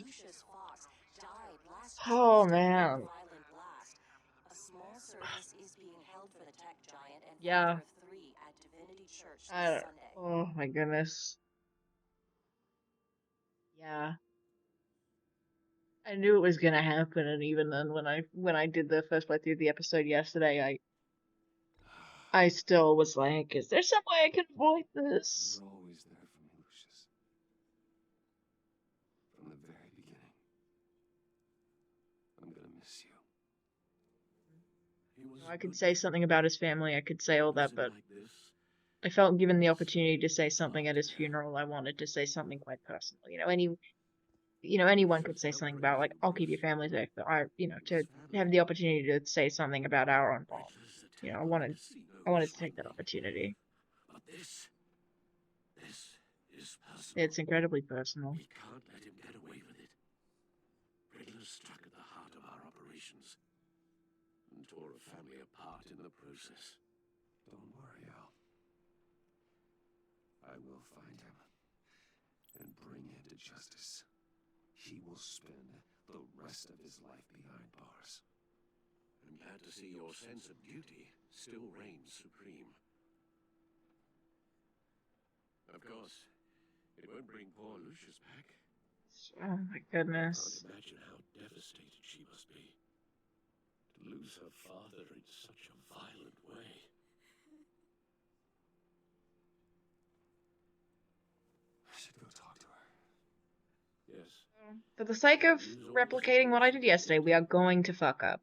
Oh, man. A small service is being held for the tech giant and Yeah. father of 3 at Divinity Church this I don't, Sunday. oh, my goodness. Yeah. I knew it was gonna happen, and even then, when I did the first playthrough of the episode yesterday, I still was like, is there some way I can avoid this? You were always there for me, Lucius. From the very beginning. I'm gonna miss you. He was I a could good say guy. something about his family, I could say all that, Was it but like this? I felt given the opportunity to say something at his funeral, I wanted to say something quite personal. Anyone could say something about, like, I'll keep your family safe, but to have the opportunity to say something about our own bond. I wanted to take that opportunity. But this is personal. It's incredibly personal. We can't let him get away with it. Riddler struck at the heart of our operations and tore a family apart in the process. Don't worry, Al. I will find him and bring him to justice. He will spend the rest of his life behind bars. I'm glad to see your sense of duty still reigns supreme. Of course, It won't bring poor Lucius back. Oh my Can't goodness. imagine how devastated she must be. To lose her father in such a violent way. I should go talk to her. Yes. For the sake of replicating what I did yesterday, we are going to fuck up.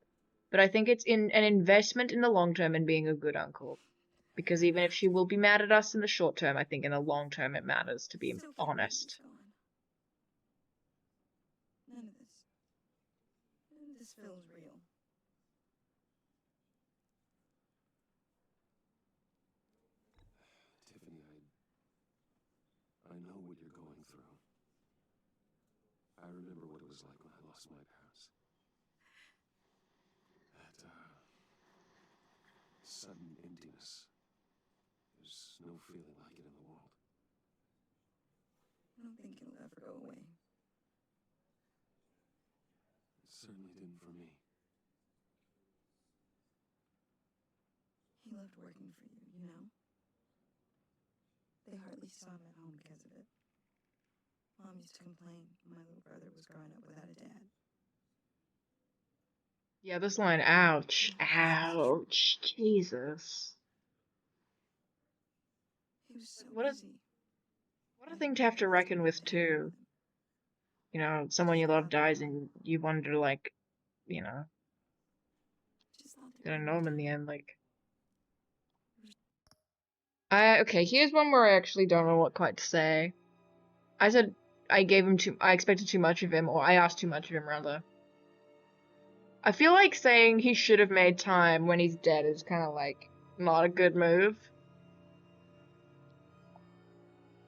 But I think it's in an investment in the long term in being a good uncle. Because even if she will be mad at us in the short term, I think in the long term it matters to be Still can't believe honest. it's gone. None of this. None of this feels real. Tiffany, I know what you're going through. I remember what it was like when I lost my parents. That, sudden emptiness. There's no feeling like it in the world. I don't think it'll ever go away. It certainly didn't for me. He loved working for you, you know? They hardly saw him at home because of it. Mom used to complain when my little brother was growing up without a dad. Yeah, this line, ouch, ouch, Jesus. He was so What a- busy. What a thing to have to reckon with, too. You know, someone you love dies and you wonder, like, you know, Just thought did I there'd know be him more in the time. end? Like, okay, here's one where I actually don't know what quite to say. I said I expected too much of him, or I asked too much of him, rather. I feel like saying he should have made time when he's dead is kind of like not a good move.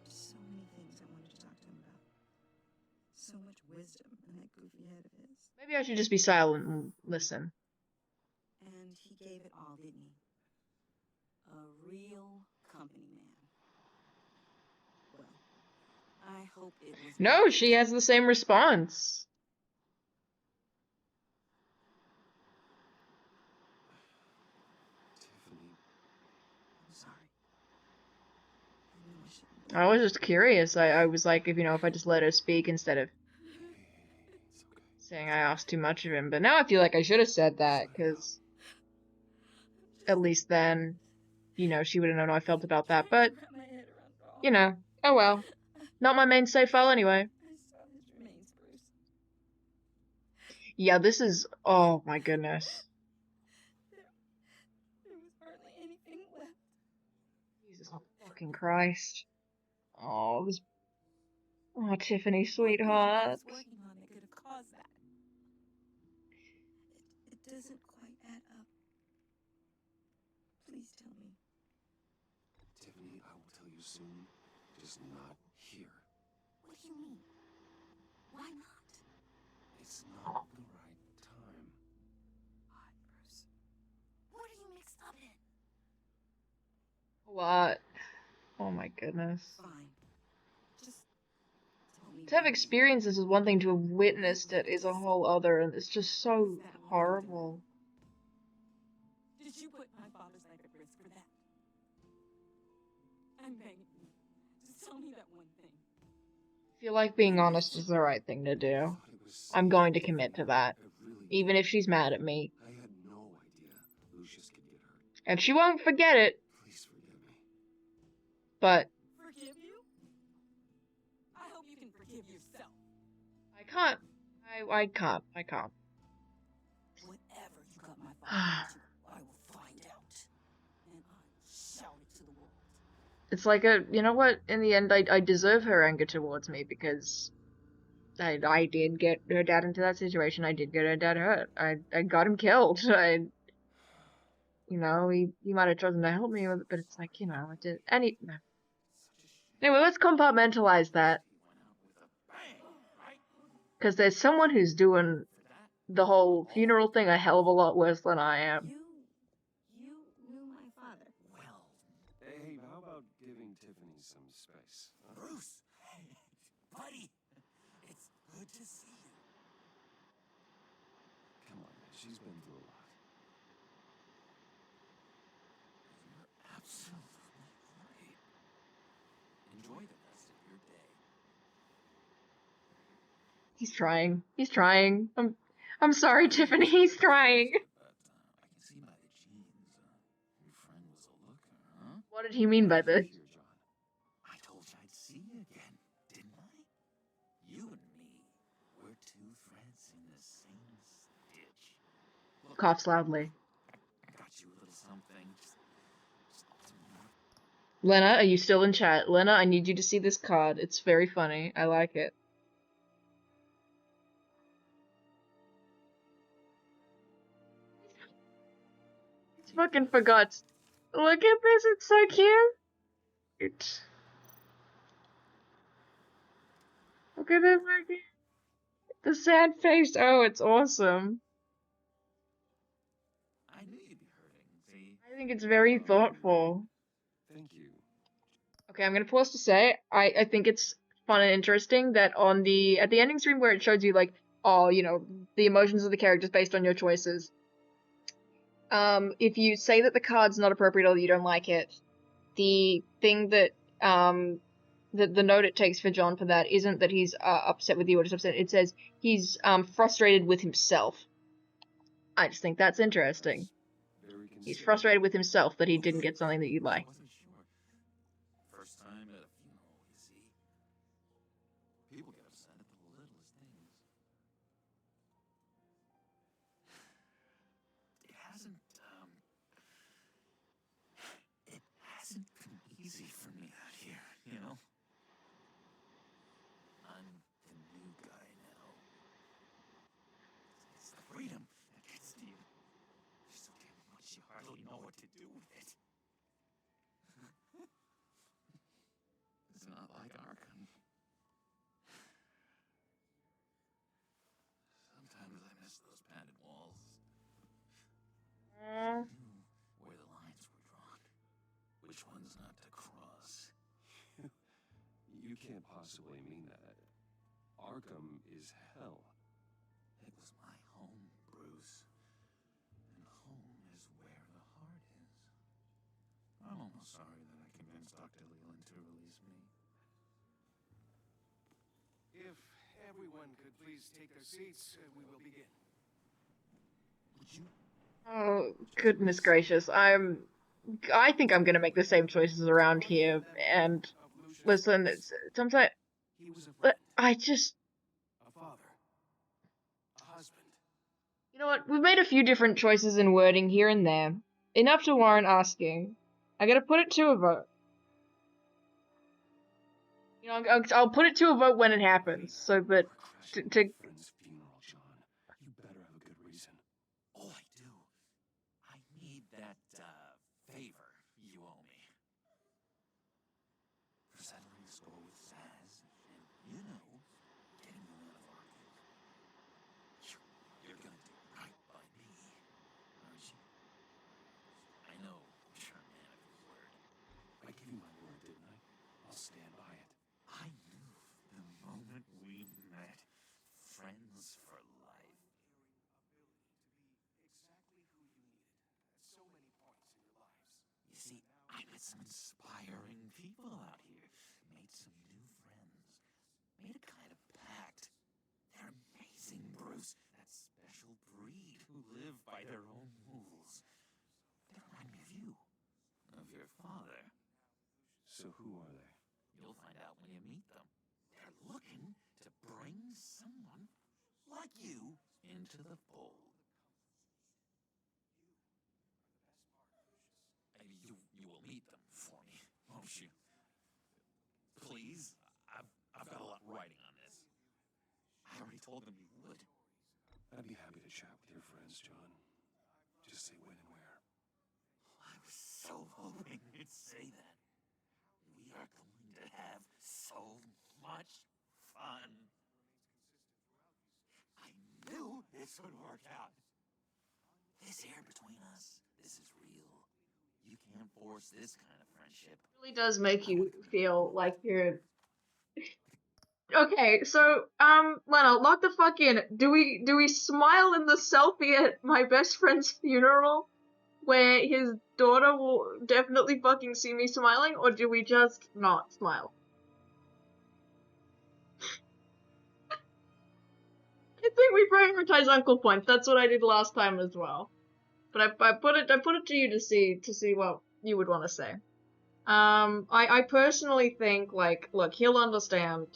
Just so many things I wanted to talk to him about. So much wisdom in that goofy head of his. Maybe I should just be silent and listen. And he gave it all, didn't he? A real company man. Well, I hope it was. No, she has the same response. Tiffany, I'm sorry. I knew I shouldn't. I was just curious. I was like, if I just let her speak instead of it's okay. saying I asked too much of him. But now I feel like I should have said that, because at least then, she would have known how I felt about that. But, Wrap my head around it all. oh well. Not my main save file anyway. I saw his remains, Bruce. Yeah, this is, oh my goodness. There was hardly anything left. Jesus fucking Christ. Oh, Tiffany, sweetheart. What was working on that could have caused that? It doesn't quite add up. Please tell me. Tiffany, I will tell you soon. Just not here. What do you mean? Why not? It's not the right time. Why, Bruce? What are you mixed up in? What? Oh my goodness. Fine. Just tell me. To have one thing. experienced this is one thing, to have witnessed it is a whole other, and it's just so horrible. Did you put my father's life at risk for that? I'm begging you. Just tell me that one thing. I feel like being honest is the right thing to do. I'm going to commit to that. I really Even if she's mad at me. I had no idea Lucius could get hurt. And she won't forget it, Please forgive me. but Forgive you? I hope you can forgive yourself. I can't. I can't. I can't. Whatever you got my father to, I will find out. And I'll shout it to the world. It's like you know what? In the end, I deserve her anger towards me, because I did get her dad into that situation. I did get her dad hurt. I got him killed. He might have chosen to help me with it, but it's like, I did. No. Anyway, let's compartmentalize that. Because there's someone who's doing the whole funeral thing a hell of a lot worse than I am. You knew my father. Well. Hey, how about giving Tiffany some space? Huh? Bruce! Buddy! It's good to see you. Come on, man. She's been through a lot. You're absolutely right. Enjoy the rest of your day. He's trying. He's trying. I'm sorry, Tiffany. He's trying. But I can see by the genes, your friend was a looker, huh? What did he mean by this? Here, John. I told you I'd see you again, didn't I? You and me, we're two threads in the same stitch. Look, Coughs loudly. I got you a little something. Just Lena, are you still in chat? Lena, I need you to see this card. It's very funny. I like it. It's fucking forgot. Look at this. It's so cute. Look at it. The sad face. Oh, it's awesome. I knew you'd be hurting, see? I think it's very thoughtful. Thank you. Okay, I'm gonna pause to say, I think it's fun and interesting that at the ending screen where it shows you like, oh, you know, the emotions of the characters based on your choices. If you say that the card's not appropriate or that you don't like it, the thing that the note it takes for John for that isn't that he's upset with you or just upset. It says he's frustrated with himself. I just think that's interesting. Very He's considerate. frustrated with himself that he didn't get something that you like. I wasn't sure. First time at a funeral, you see. People get upset at the littlest things. It hasn't been easy for me out here, you know? I'm the new guy now. It's the freedom that gets to you. There's so damn much you hardly know what to do with it. It's not like Arkham. Sometimes I miss those padded walls. I knew where the lines were drawn. Which ones not to cross. You can't possibly mean that. Arkham is hell. It was my home, Bruce. And home is where the heart is. I'm almost sorry that I convinced Dr. Leland to release me. If everyone could please take their seats, we will begin. Would you? Oh, goodness gracious. I think I'm gonna make the same choices around here, and listen, sometimes He was a friend, I just, a father, a husband. you know what, we've made a few different choices in wording here and there. Enough to warrant asking. I gotta put it to a vote. You know, I'll put it to a vote when it happens, so that, to, Friend's funeral, John. You better have a good reason. Oh, I do. I need that, favor you owe me. For settling the score with Zaz, and, you know, getting you out of Arkham. You're gonna do right by me, aren't you? I know you're a man of your word. I gave you my word, didn't I? I'll stand by it. I knew the moment we met, friends for life. Exactly who you needed at so many points in your lives. You see, I met some inspiring people out here. Made some new friends. Made a kind of pact. They're amazing, Bruce. That special breed who live by their own rules. They remind me of you. Of your father. So who are they? You'll find out when you meet them. They're looking to bring someone like you into the fold. Maybe you will meet them for me, won't you? Please, I've got a lot riding on this. I already told them you would. I'd be happy to chat with your friends, John. Just say when and where. I was so hoping you'd say that. We are going to have so much fun. I knew this would work out. This air between us, this is real. You can't force this kind of friendship. It really does make you feel like you're... Okay, so, Lena, lock the fuck in. Do we smile in the selfie at my best friend's funeral, where his daughter will definitely fucking see me smiling, or do we just not smile? think we prioritize uncle points. That's what I did last time as well. But I put it to you to see what you would want to say. I personally think, like, look, he'll understand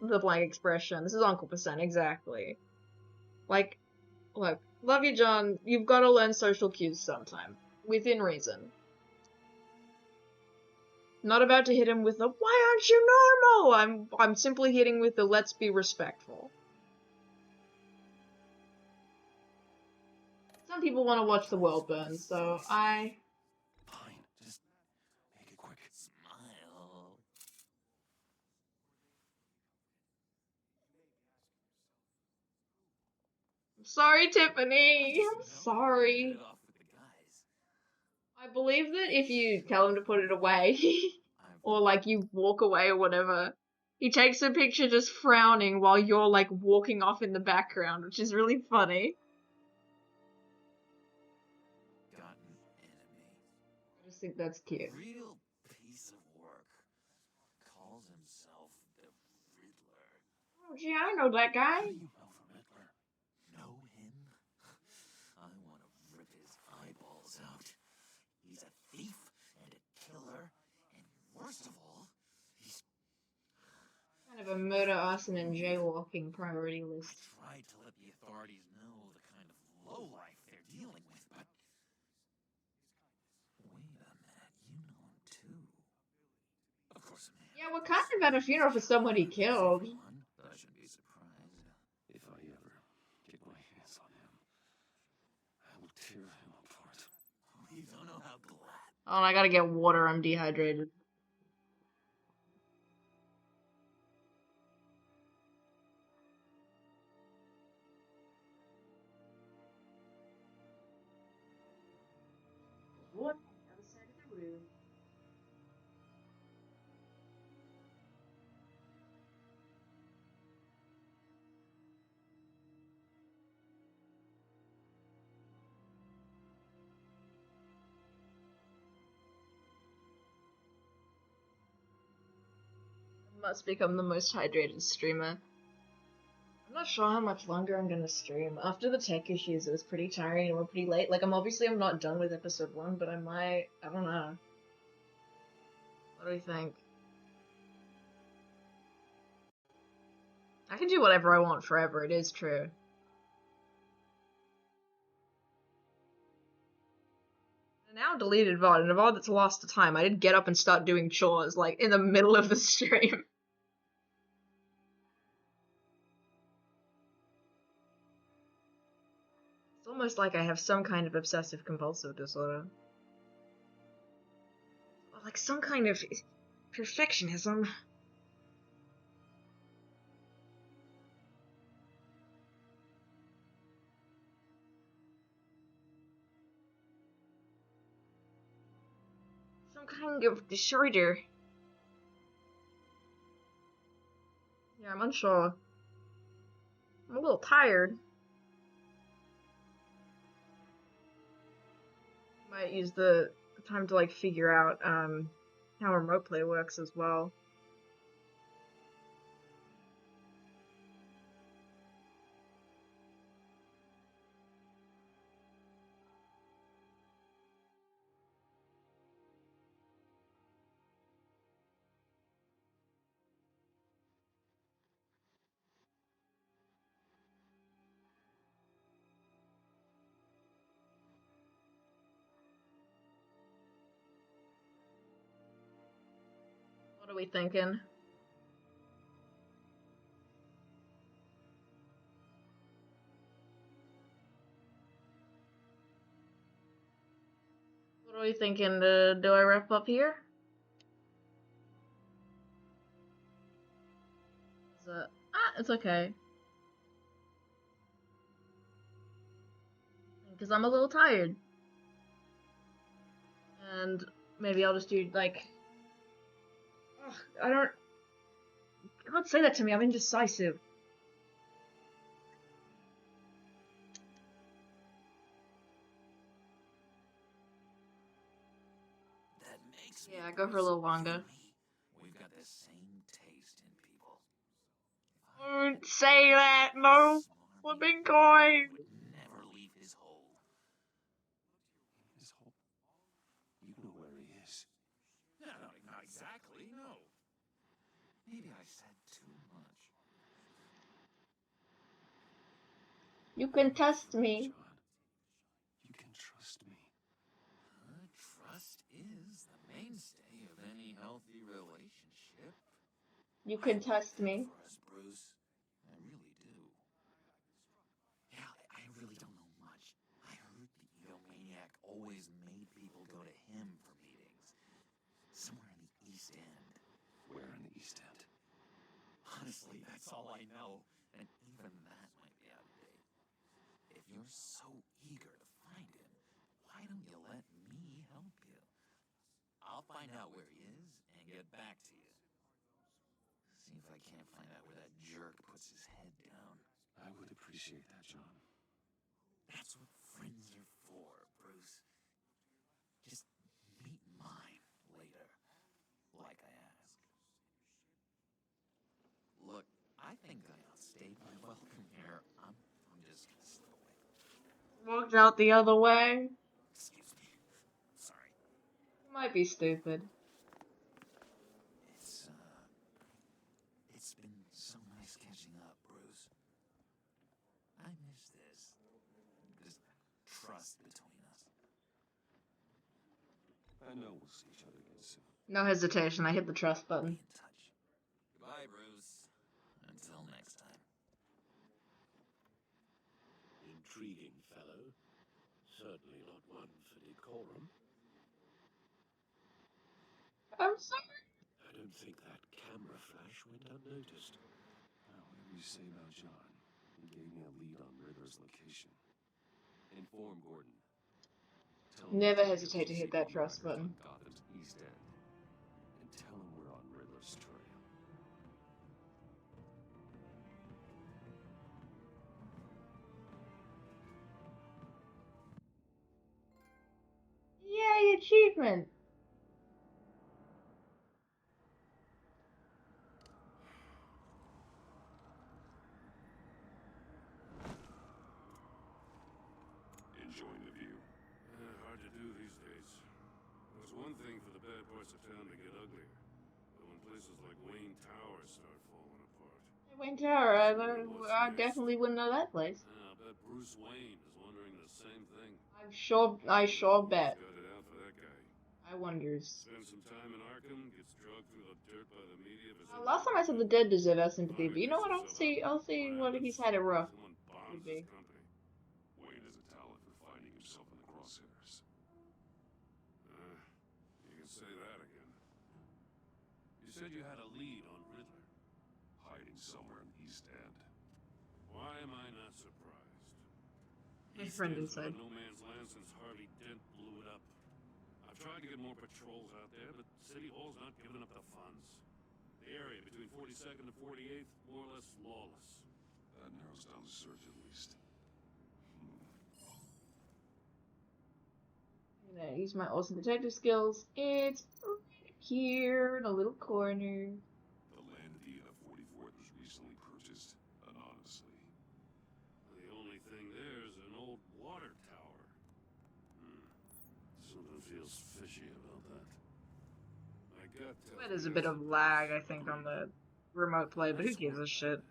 the blank expression. This is Uncle Percent, exactly. Like, look, love you, John. You've got to learn social cues sometime, within reason. Not about to hit him with the "Why aren't you normal?" I'm simply hitting with the "Let's be respectful." Some people want to watch the world burn, so Fine, just make it quick. Smile. Sorry, Tiffany. I'm sorry. Get off with the guys. I believe that if you tell him to put it away, or like you walk away or whatever, he takes a picture just frowning while you're like walking off in the background, which is really funny. Got an enemy. I just think that's cute. Real piece of work. Calls himself the Riddler. Oh, gee, I know that guy. How do you know from Hitler? Know him? I want to rip his eyeballs out. He's a thief and a killer, and worst of all, he's... Kind of a murder, arson, and jaywalking priority list. I tried to let the authorities know the kind of lowlife they're dealing with, but... Wait a minute, you know him too. Of course, man. Yeah, we're kind of at a funeral for someone he killed. But I shouldn't be surprised. If I ever get my hands on him, I will tear him apart. You don't know how glad. Oh, I gotta get water, I'm dehydrated. What? Other side of the room. Must become the most hydrated streamer. I'm not sure how much longer I'm gonna stream. After the tech issues, it was pretty tiring and we're pretty late. Like, I'm not done with episode 1, but I don't know. What do we think? I can do whatever I want forever, it is true. I now deleted VOD, and a VOD that's lost to time. I did get up and start doing chores, like, in the middle of the stream. It's almost like I have some kind of obsessive compulsive disorder. Or like some kind of perfectionism. Some kind of disorder. Yeah, I'm unsure. I'm a little tired. Might use the time to like figure out how remote play works as well. What are we thinking? What are we thinking? Do I wrap up here? It's okay. Because I'm a little tired. And maybe I'll just do, like... Ugh, don't say that to me, I'm indecisive. That makes me Yeah, go for a little longer. We've got the same taste in people. Don't say that, no. Small Flipping coin! would never leave his hole. His whole... You know where he is. No, not exactly, no. Maybe I said too much. You can test me. John, you can trust me. Trust is the mainstay of any healthy relationship. You can test me. For us, Bruce. I really do. Yeah, I really don't know much. I heard the egomaniac always made people go to him for meetings. Somewhere in the East End. Where in the East End? Honestly, that's all I know. And even that might be out of date. If you're so eager to find him, why don't you let me help you? I'll find out where he is and get back to you. See if I can't find out where that jerk puts his head down. I would appreciate that, John. That's what friends are for, Bruce. Just meet mine later, like I asked. Look, I think I outstayed my welcome here. I'm just gonna slip away. Walked out the other way. Excuse me. Sorry. Might be stupid. It's been so nice catching up, Bruce. I miss this. This trust between us. I know we'll see each other again soon. No hesitation, I hit the trust Be button. in touch. Goodbye, Bruce. Until next time. Intriguing fellow. Certainly not one for decorum. I'm sorry. I don't think that camera flash went unnoticed. Now, whatever you say about John, he gave me a lead on Riddler's location. Inform Gordon. Tell him Never to hesitate to hit that trust button. Gotham's East End. And tell him we're on Riddler's trail. Yay, achievement! Enjoying the view. Hard to do these days. It's one thing for the bad parts of town to get uglier, but when places like Wayne Tower start falling apart. Wayne Tower, I definitely wouldn't know that place. I bet Bruce Wayne is wondering the same thing. I sure bet. Got it out for that guy. I wonders. Spends some time in Arkham, gets dragged through the dirt by the media. Last time I said the dead deserve our sympathy, but you know what? I'll see what he's had it rough. Someone bombs Could be. his company. Wayne has a talent for finding himself in the crosshairs. You can say that again. You said you had a lead on Riddler. Hiding somewhere in the East End. Why am I not surprised? My East friend End's inside. been no man's land since Harvey Dent blew it up. I've tried to get more patrols out there, but City Hall's not giving up the funds. The area between 42nd and 48th, more or less lawless. That narrows down the search at least. I'm gonna use my awesome detective skills. It's right here in a little corner. The land deed of 44th was recently purchased anonymously. The only thing there is an old water tower. Something feels fishy about that. I got to. Well, there's a bit of lag, I think, on the remote play, but who gives a shit?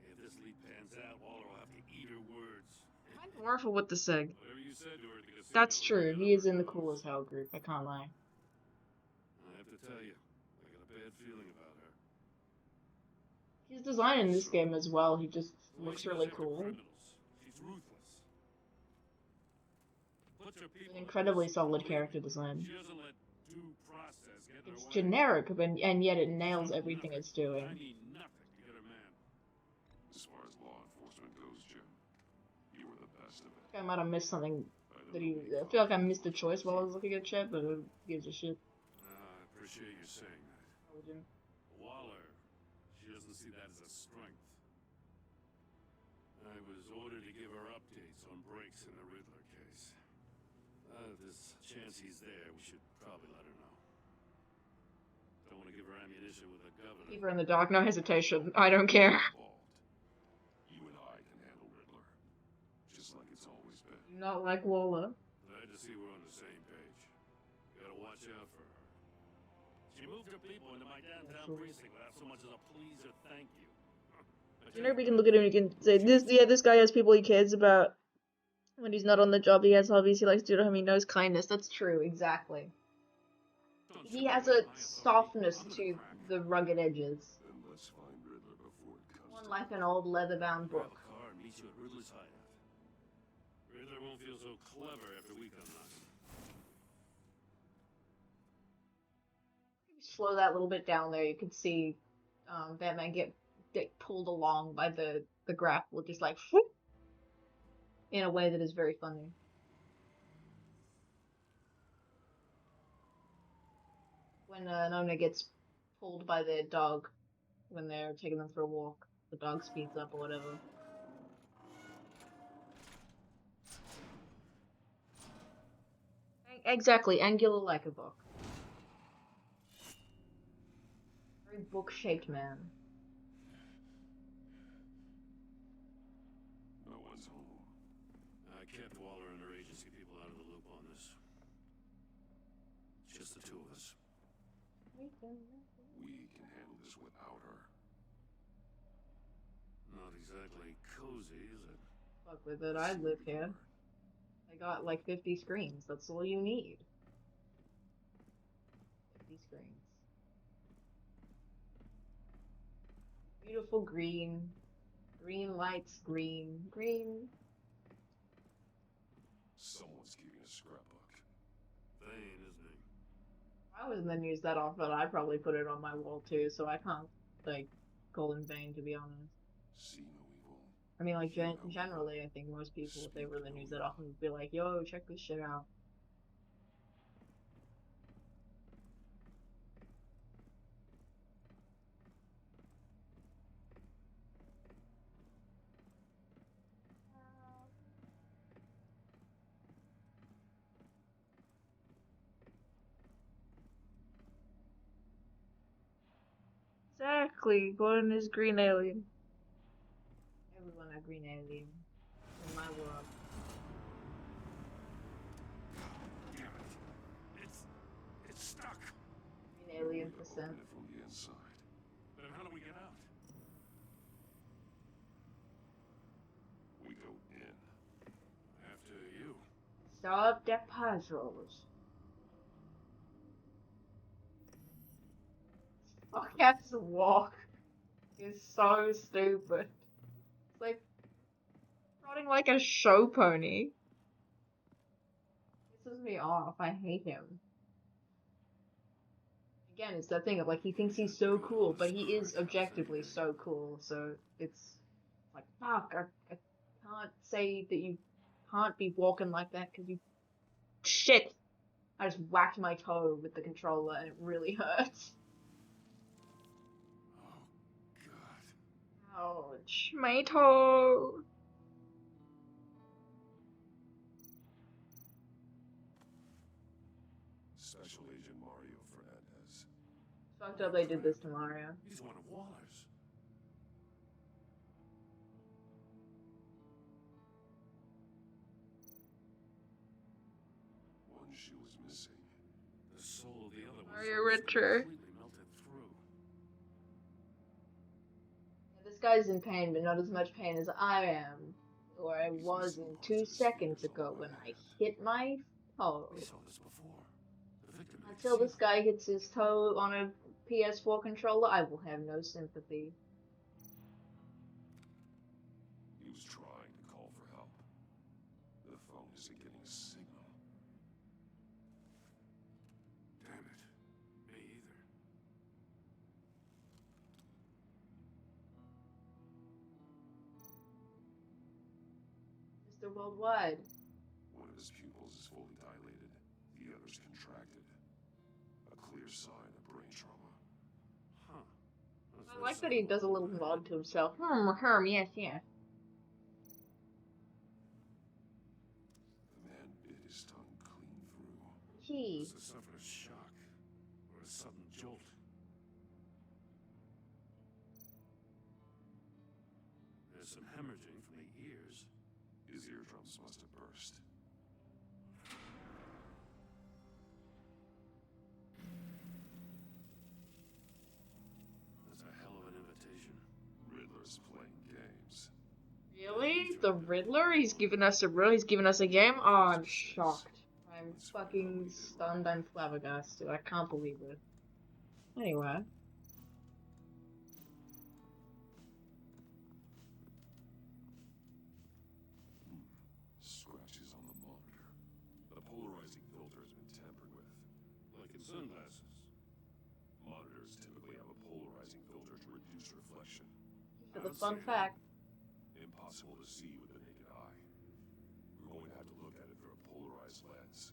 If this lead pans out, Waller will have to eat her words. I'm powerful with the SIG. Whatever you said to her to get a That's signal, true. He is in the cool as hell group. I can't lie. I have to tell you, I got a bad feeling about her. His design in this game as well. He just The way looks she really goes after cool. criminals, she's ruthless. Puts her people An incredibly first. solid character design. She doesn't let due process get in her It's way. generic, and yet it nails Something everything nothing. it's doing. I need nothing to get her man. As far as law enforcement goes, Jim, you were the best of it. I might have missed something I don't that know he. I feel like I missed a choice while I was looking at chat, but who gives a shit? I appreciate you saying that. Waller, she doesn't see that as a strength. I was ordered to give her updates on breaks in the Riddler case. If there's a chance he's there, we should probably let her know. Don't want to give her ammunition with the governor. Keep her in the dark, no hesitation. I don't care. Involved. You and I can handle it's always been. Not like Lola. Glad to see we're on the same page. Gotta watch out for her. She moved her people into my downtown precinct without so much as a please or thank you. You know, we can look at him and you can say, this guy has people he cares about. When he's not on the job, he has hobbies he likes to do at home. He knows kindness. That's true, exactly. He has a softness to the rugged edges. Then let's find Riddler before it comes. One like an old leather-bound Grab book. a car and meet you at Riddler's hideout. Riddler won't feel so clever after we come knocking. Slow that little bit down there. You can see Batman get pulled along by the grapple, just like whoop, in a way that is very funny. When Nona gets pulled by the dog when they're taking them for a walk, the dog speeds up or whatever. Exactly, angular like a book. Very book-shaped man. No one's home. I kept Waller and her agency people out of the loop on this. It's just the two of us. We can handle this without her. Not exactly cozy, is it? Fuck with it, I live here. I got like 50 screens, that's all you need. 50 screens. Beautiful green. Green lights, green. Green. Someone's keeping a scrapbook. Thane, isn't he? I was in the news that often, I'd probably put it on my wall too, so I can't, like, call in vain, to be honest. See no evil. I mean, like, generally, I think most people, if they were in the news that often, would be like, yo, check this shit out. Exactly, Gordon is green alien. Everyone a green alien in my world. Damn it. It's stuck. Green alien Open percent. it from the inside. Then how do we get out? We go in. After you. Solve the puzzles. Fuck-ass walk is so stupid. It's like trotting like a show pony. Pisses me off. I hate him. Again, it's that thing of like he thinks he's so cool, but he is objectively so cool. So it's like fuck. I can't say that you can't be walking like that because you shit. I just whacked my toe with the controller and it really hurts. Oh, God. Ouch, my toe. Special Agent Mario Fernandez. Fucked up they did this to Mario. He's one of Waller's. One shoe is missing. The soul of the other one Mario Richer. completely melted through. Yeah, this guy's in pain, but not as much pain as I am. Or I was in 2 seconds ago when I hit my toe. We saw this before. The victim had Until this seen- guy hits his toe on a PS4 controller, I will have no sympathy. He was trying to call for help. The phone isn't getting a signal. Damn it. Me either. Mr. Worldwide. One of his pupils is fully dilated. The other's contracted. A clear sign of brain trauma. Huh. What's I like that he does a little nod to himself. Yes, yes. The man bit his tongue clean through. Gee. Must have suffered a shock or a sudden jolt. There's some hemorrhaging from the ears. His eardrums bombs must have burst. That's a hell of an invitation. Riddler's playing games. Really? The Riddler? He's giving us a game? Oh, I'm shocked. I'm fucking stunned. I'm flabbergasted. I can't believe it. Anyway. Scratches on the monitor. The polarizing filter has been tampered with. Like in sunglasses. Monitors typically have a polarizing filter to reduce reflection. For the fun fact. Impossible to see with the naked eye. We're going to have to look at it through a polarized lens.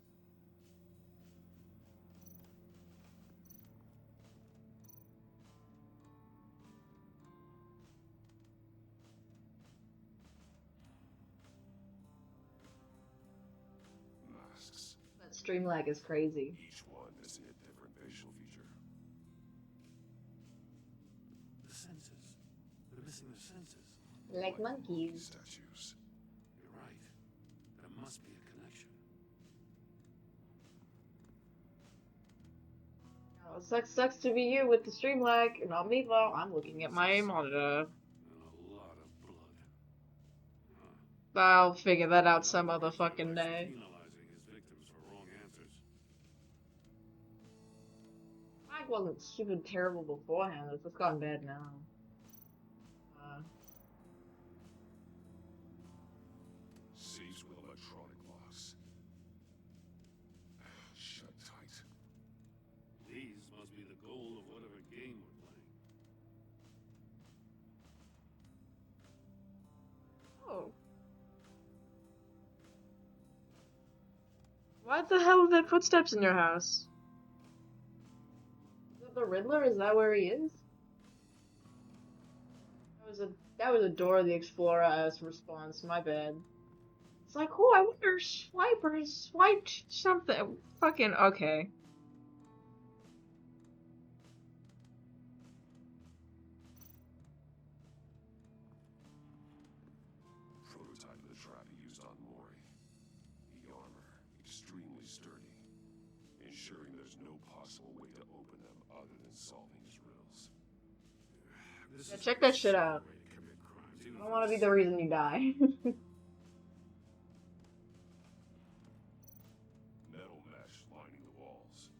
Masks. That stream lag is crazy. Each one missing a different facial feature. The senses. They're missing their senses. Like monkeys. Statues. You're right. There must be a connection. Oh, sucks to be you with the stream lag. Not me though. I'm looking at my monitor. And a lot of blood. I'll figure that out some other fucking day. Penalizing his victims for wrong answers. Lag wasn't stupid terrible beforehand. It's just gotten bad now. Safes with electronic locks. Shut tight. These must be the goal of whatever game we're playing. Oh. What the hell are there footsteps in your house? Is that the Riddler? Is that where he is? That was a Dora the Explorer-esque response, my bad. It's like, oh, I wonder Swiper swiped something. Fucking, okay. Prototype of the trap he used on Mori. The armor, extremely sturdy, ensuring there's no possible way to open them other than solving his riddles. Yeah, check that shit out. I don't want to be the reason you die. Metal mesh lining the walls.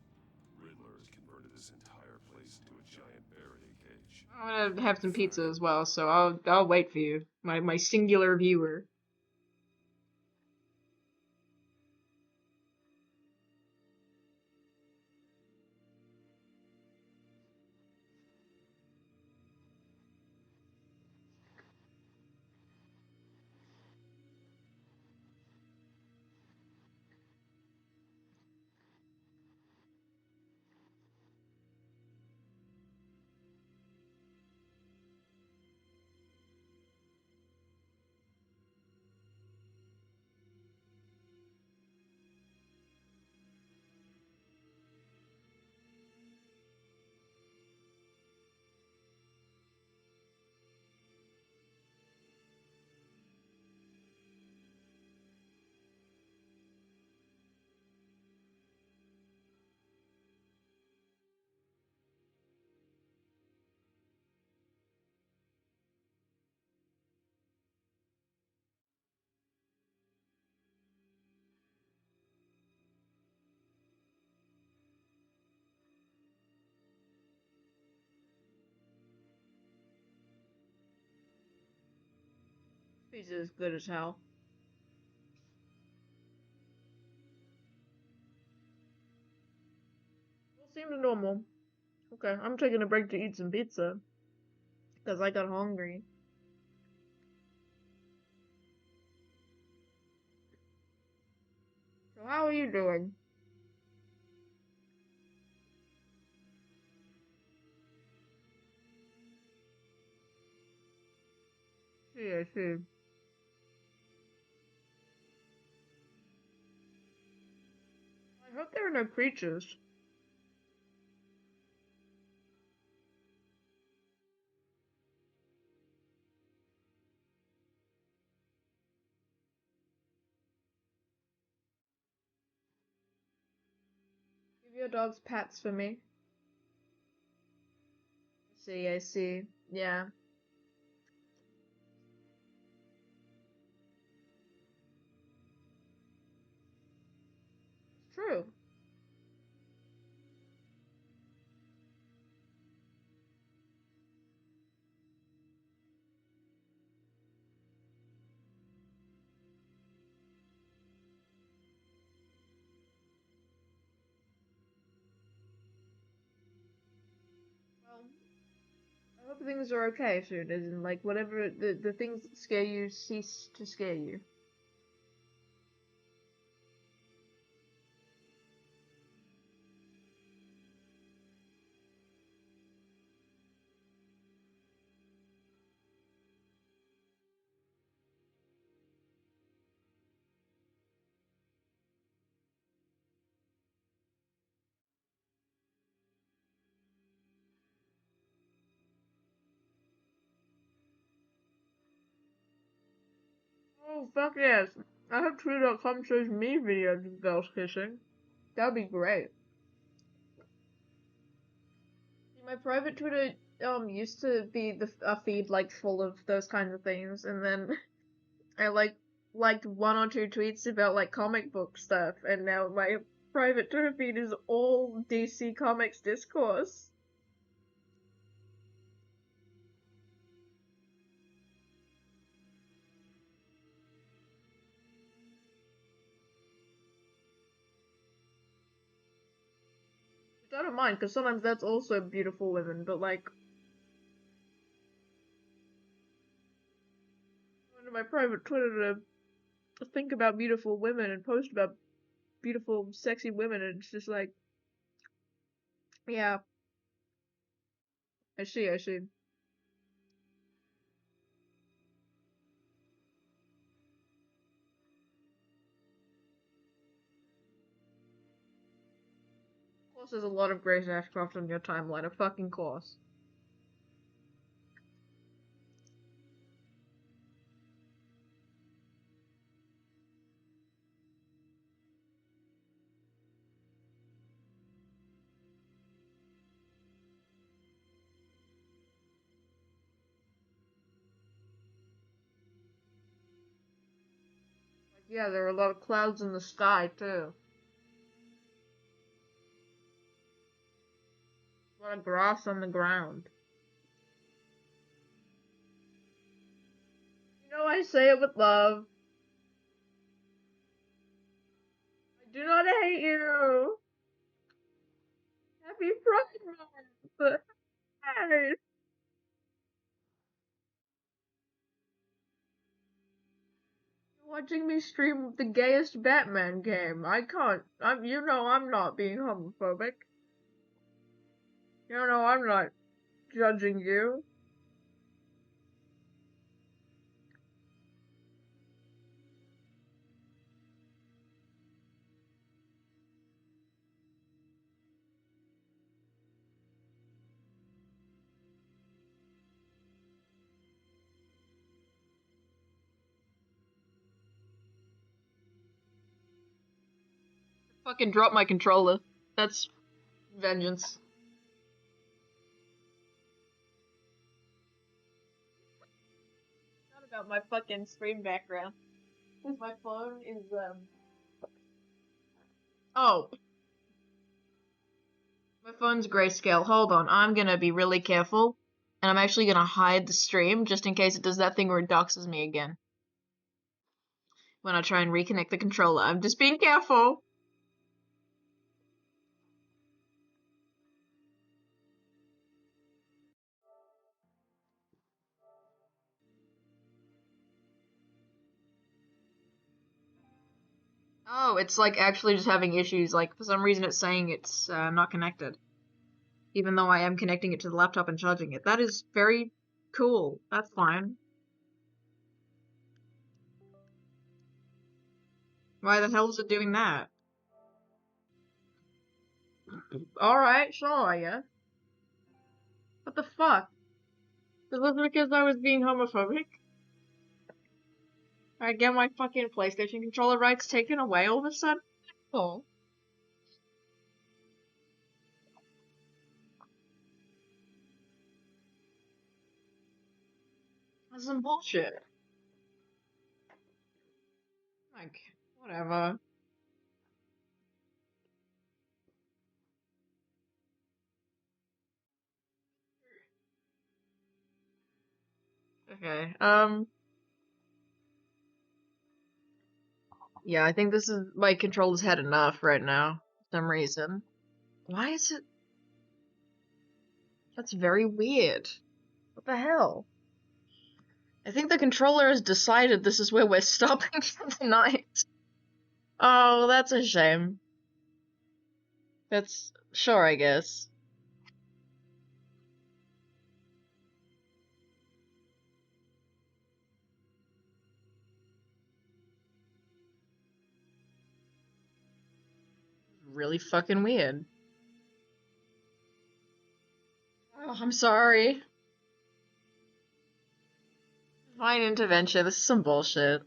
Riddler has converted this entire place into a giant Faraday cage. I'm gonna have some pizza as well, so I'll wait for you, my singular viewer. Pizza is good as hell. Well, seems normal. Okay, I'm taking a break to eat some pizza. Because I got hungry. So how are you doing? I see. I hope there are no creatures. Your dog's pats for me. I see. Yeah. It's true. Well, I hope things are okay soon, as in, like, whatever the things that scare you cease to scare you. Oh, fuck yes. I hope Twitter.com shows me videos of girls kissing. That'd be great. My private Twitter used to be a feed like full of those kinds of things, and then I liked one or two tweets about like comic book stuff, and now my private Twitter feed is all DC Comics discourse. Which I don't mind, because sometimes that's also beautiful women, but like, I go into my private Twitter to think about beautiful women and post about beautiful, sexy women, and it's just like, yeah, I see. Of course, there's a lot of Grace Ashcroft on your timeline, of fucking course. Like, yeah, there are a lot of clouds in the sky, too. A lot of grass on the ground. You know, I say it with love. I do not hate you. Happy Pride Month. Hey. You're watching me stream the gayest Batman game. I can't. You know, I'm not being homophobic. You know, I'm not judging you. Fucking drop my controller. That's vengeance. Not about my fucking screen background. Because my phone is, Oh. My phone's grayscale. Hold on. I'm gonna be really careful. And I'm actually gonna hide the stream just in case it does that thing where it doxes me again. When I try and reconnect the controller. I'm just being careful. Oh, it's like actually just having issues. Like, for some reason it's saying it's not connected. Even though I am connecting it to the laptop and charging it. That is very cool. That's fine. Why the hell is it doing that? Alright, sure, yeah. What the fuck? Is this because I was being homophobic? I get my fucking PlayStation controller rights taken away all of a sudden? Oh. That's some bullshit. Like, whatever. Okay, yeah, I think this is, my controller's had enough right now, for some reason. Why is it? That's very weird. What the hell? I think the controller has decided this is where we're stopping for the night. Oh, that's a shame. That's, sure, I guess. Really fucking weird. Oh, I'm sorry. Divine intervention, this is some bullshit.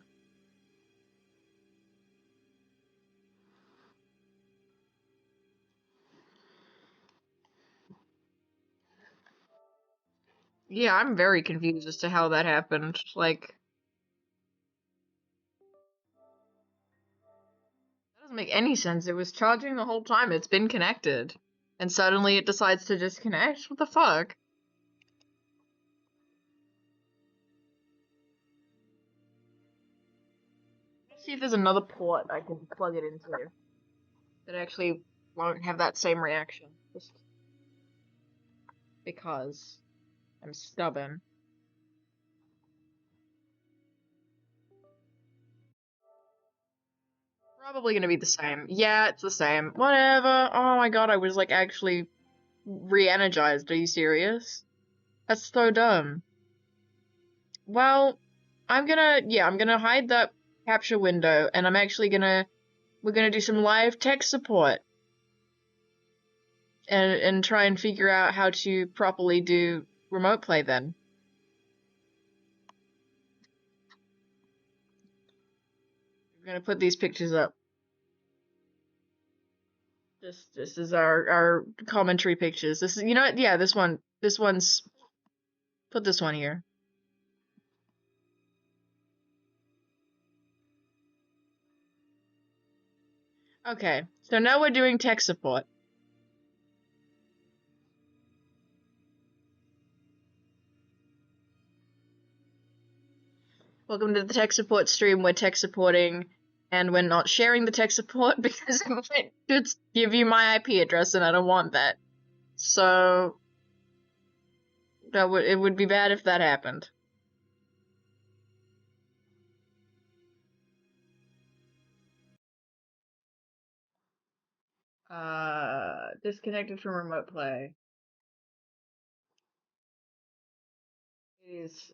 Yeah, I'm very confused as to how that happened. Like, that doesn't make any sense. It was charging the whole time. It's been connected. And suddenly it decides to disconnect? What the fuck? Let's see if there's another port I can plug it into that actually won't have that same reaction. Just because I'm stubborn. Probably gonna be the same. Yeah, it's the same. Whatever. Oh my god, I was like actually re-energized. Are you serious? That's so dumb. Well, I'm gonna hide that capture window and we're gonna do some live tech support. And try and figure out how to properly do remote play then. We're gonna put these pictures up. This is our commentary pictures. This is, you know what? Yeah, this one's, put this one here. Okay, so now we're doing tech support. Welcome to the tech support stream. We're tech supporting, and we're not sharing the tech support because it might just give you my IP address, and I don't want that. So it would be bad if that happened. Disconnected from remote play. It is,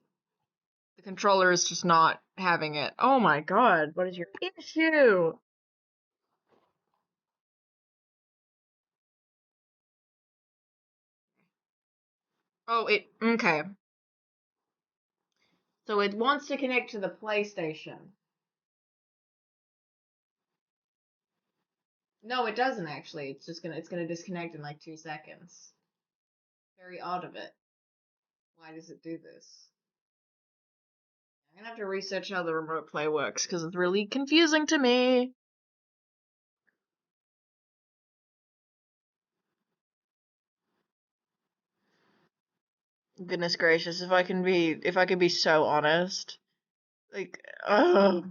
the controller is just not having it. Oh my god, what is your issue? Oh, okay. So it wants to connect to the PlayStation. No, it doesn't actually. It's gonna disconnect in like 2 seconds. Very odd of it. Why does it do this? I'm gonna have to research how the remote play works because it's really confusing to me. Goodness gracious, if I can be so honest. Like, I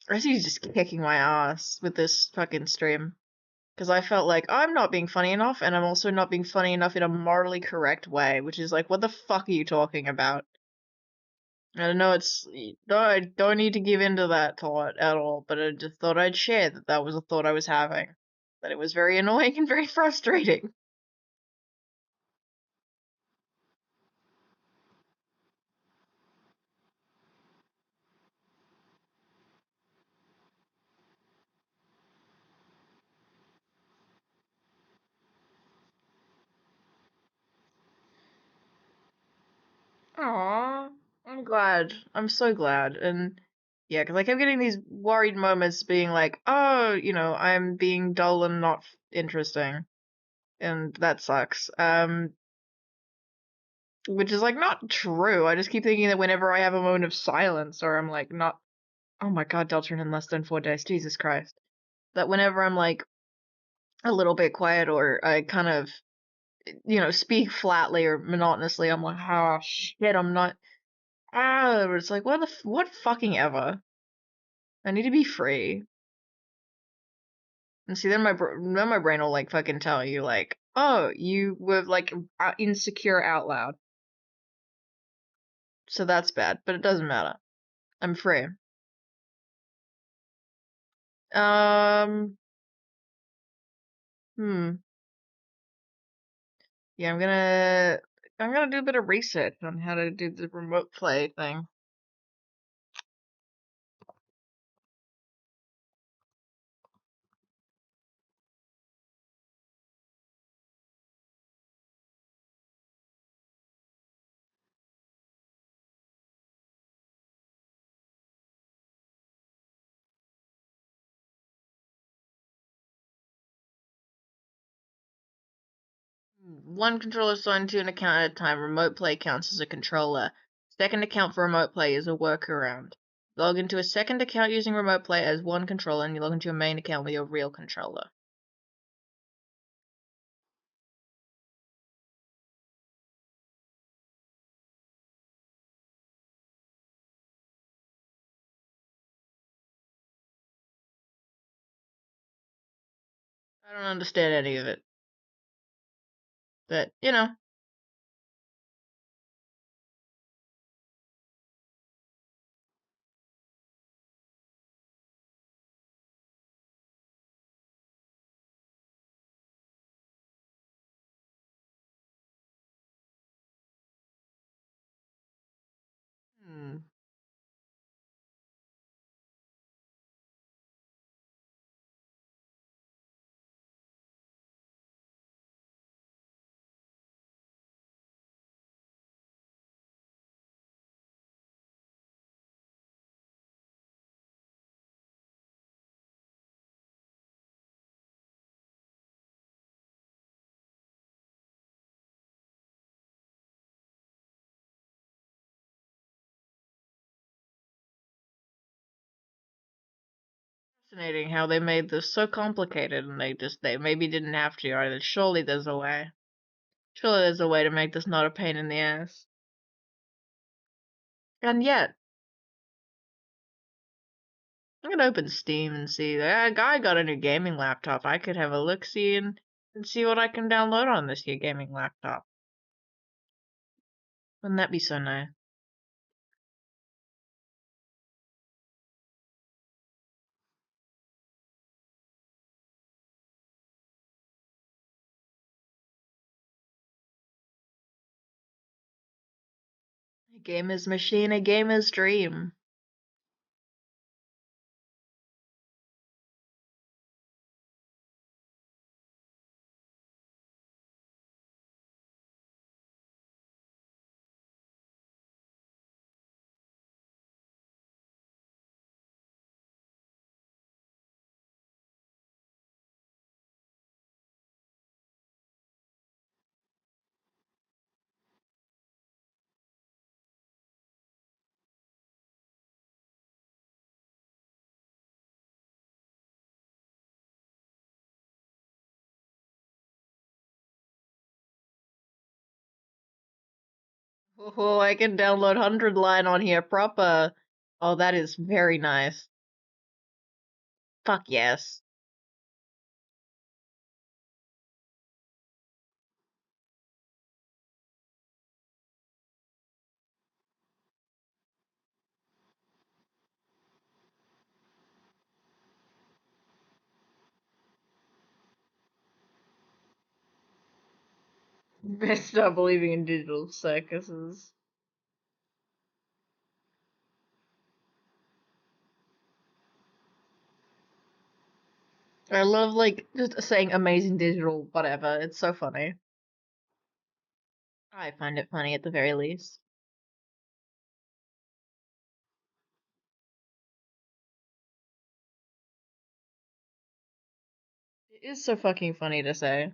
he's just kicking my ass with this fucking stream. Because I felt like I'm not being funny enough, and I'm also not being funny enough in a morally correct way, which is like, what the fuck are you talking about? I know I don't need to give in to that thought at all, but I just thought I'd share that that was a thought I was having. That it was very annoying and very frustrating. Aww, I'm glad. I'm so glad. And yeah, because I kept getting these worried moments being like, oh, I'm being dull and not interesting. And that sucks. Which is like not true. I just keep thinking that whenever I have a moment of silence or I'm like not, oh my god, Deltron in less than 4 days, Jesus Christ. That whenever I'm like a little bit quiet or I kind of, speak flatly or monotonously, I'm like, oh shit, I'm not, it's like, what fucking ever. I need to be free. And see, then my brain will like fucking tell you like, oh, you were like insecure out loud. So that's bad, but it doesn't matter. I'm free. Um, hmm. Yeah, I'm gonna do a bit of research on how to do the remote play thing. One controller assigned to an account at a time. Remote play counts as a controller. Second account for remote play is a workaround. Log into a second account using remote play as one controller, and you log into your main account with your real controller. I don't understand any of it. But, Hmm. Fascinating how they made this so complicated and they maybe didn't have to either. Surely there's a way. Surely there's a way to make this not a pain in the ass. And yet, I'm gonna open Steam and see. That guy got a new gaming laptop. I could have a look-see and see what I can download on this here gaming laptop. Wouldn't that be so nice? A gamer's machine, a gamer's dream. Oh, I can download 100 line on here proper. Oh, that is very nice. Fuck yes. Best stop believing in digital circuses. I love like just saying amazing digital whatever. It's so funny. I find it funny at the very least. It is so fucking funny to say.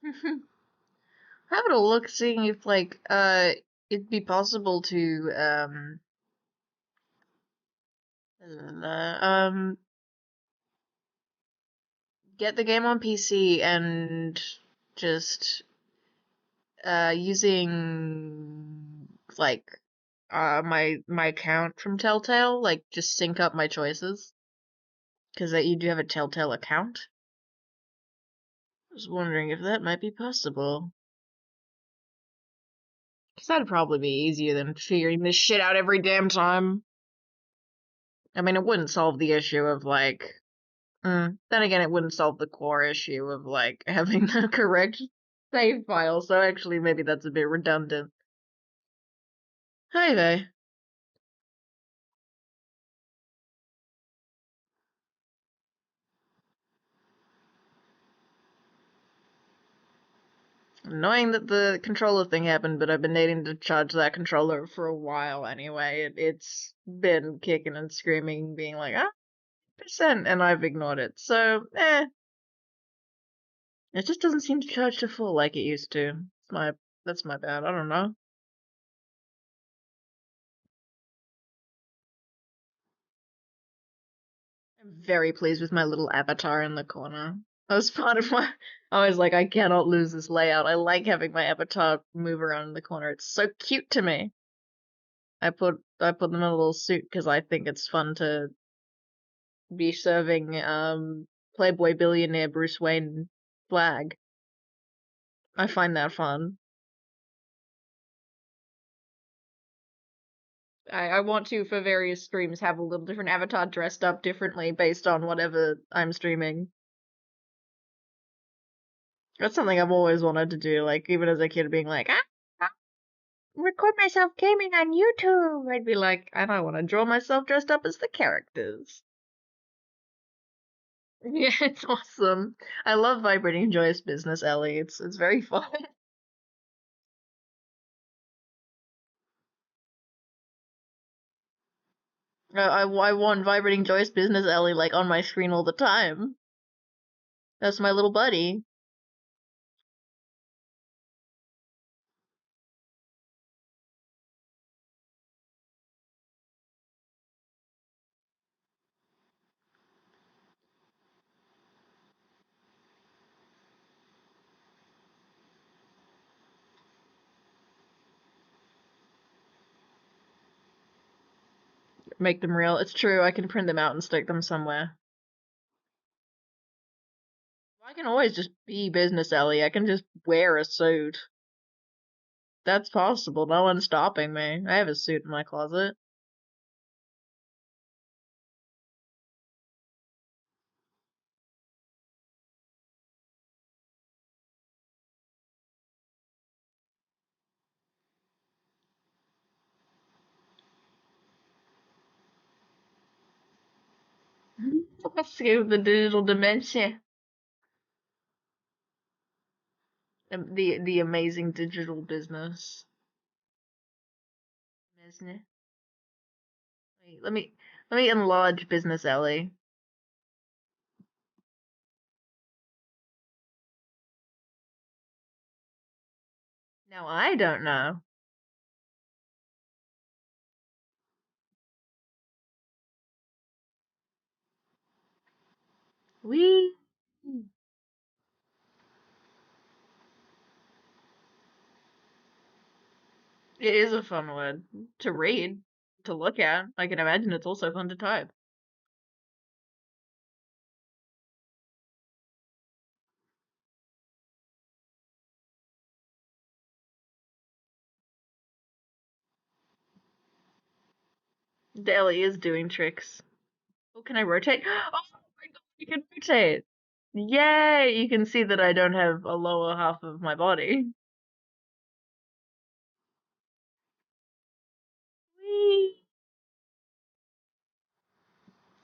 Having a look, seeing if like it'd be possible to get the game on PC and just using like my account from Telltale, like just sync up my choices because you do have a Telltale account. I was wondering if that might be possible. Because that'd probably be easier than figuring this shit out every damn time. I mean, it wouldn't solve the issue of like. Then again, it wouldn't solve the core issue of like having the correct save file. So actually, maybe that's a bit redundant. Hi there. Annoying that the controller thing happened, but I've been needing to charge that controller for a while anyway. It's been kicking and screaming, being like, percent, and I've ignored it. So, it just doesn't seem to charge to full like it used to. That's my bad. I don't know. I'm very pleased with my little avatar in the corner. That was part of my. I was like, I cannot lose this layout. I like having my avatar move around in the corner. It's so cute to me. I put them in a little suit because I think it's fun to be serving Playboy billionaire Bruce Wayne flag. I find that fun. I want to, for various streams, have a little different avatar dressed up differently based on whatever I'm streaming. That's something I've always wanted to do, like, even as a kid being like, record myself gaming on YouTube. I'd be like, and I want to draw myself dressed up as the characters. Yeah, it's awesome. I love Vibrating Joyous Business, Ellie. It's very fun. I want Vibrating Joyous Business Ellie like on my screen all the time. That's my little buddy. Make them real. It's true, I can print them out and stick them somewhere. I can always just be Business Ellie. I can just wear a suit. That's possible. No one's stopping me. I have a suit in my closet. Let's go the digital dementia. The amazing digital business. Business. Wait, let me enlarge Business Ellie. Now I don't know. We. It is a fun word to read, to look at. I can imagine it's also fun to type. Ellie is doing tricks. Oh, can I rotate? Oh my god, you can rotate! Yay! You can see that I don't have a lower half of my body. Whee!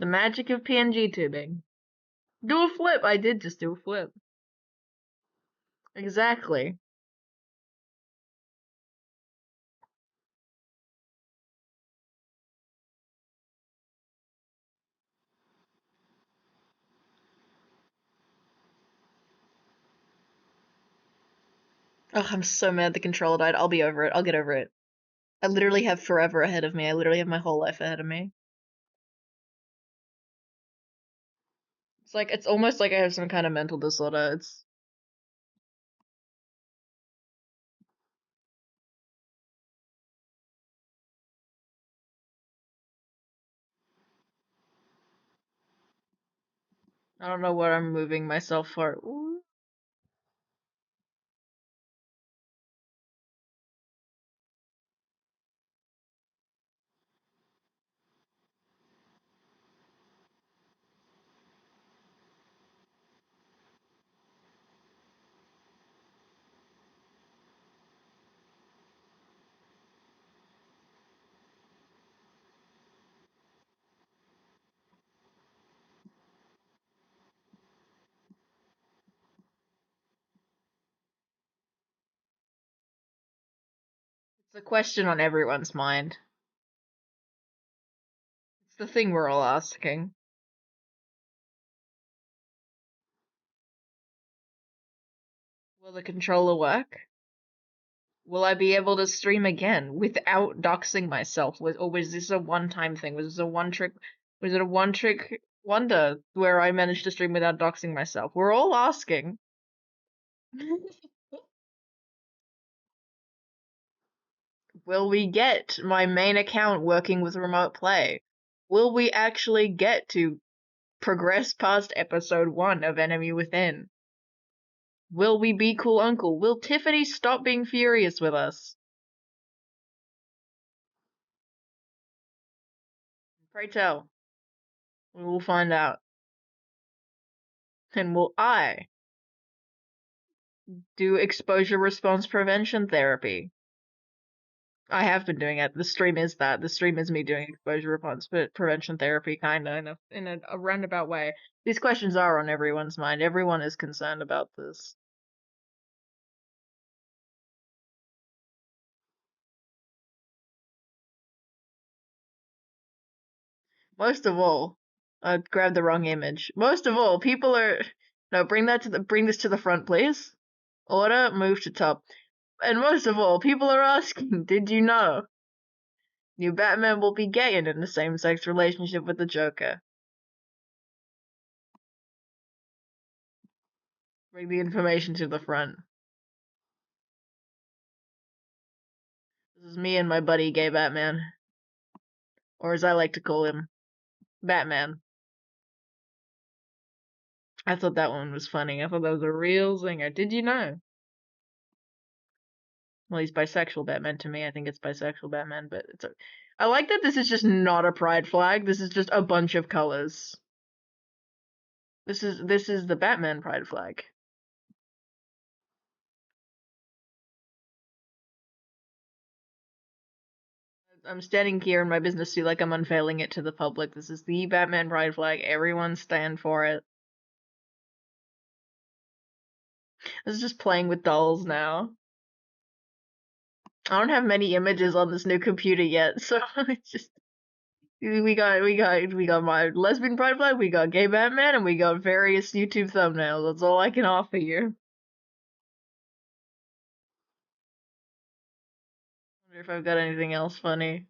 The magic of PNG tubing. Do a flip! I did just do a flip. Exactly. Oh, I'm so mad the controller died. I'll be over it. I'll get over it. I literally have forever ahead of me. I literally have my whole life ahead of me. It's almost like I have some kind of mental disorder. I don't know what I'm moving myself for. Ooh. It's a question on everyone's mind. It's the thing we're all asking. Will the controller work? Will I be able to stream again without doxing myself? Or was this a one-time thing? Was this a one-trick? Was it a one-trick wonder where I managed to stream without doxing myself? We're all asking. Will we get my main account working with remote play? Will we actually get to progress past episode 1 of Enemy Within? Will we be cool uncle? Will Tiffany stop being furious with us? Pray tell. We will find out. And will I do exposure response prevention therapy? I have been doing it. The stream is that. The stream is me doing exposure response prevention therapy, kinda, in a roundabout way. These questions are on everyone's mind. Everyone is concerned about this. Most of all, I grabbed the wrong image. Most of all, people are no, bring this to the front, please. Order, move to top. And most of all, people are asking, did you know? New Batman will be gay and in a same-sex relationship with the Joker. Bring the information to the front. This is me and my buddy, Gay Batman. Or as I like to call him, Batman. I thought that one was funny. I thought that was a real zinger. Did you know? Well, he's bisexual Batman to me. I think it's bisexual Batman, but I like that this is just not a pride flag. This is just a bunch of colors. This is the Batman pride flag. I'm standing here in my business suit like I'm unveiling it to the public. This is the Batman pride flag. Everyone stand for it. This is just playing with dolls now. I don't have many images on this new computer yet, so it's just we got my lesbian pride flag, we got gay Batman, and we got various YouTube thumbnails. That's all I can offer you. Wonder if I've got anything else funny.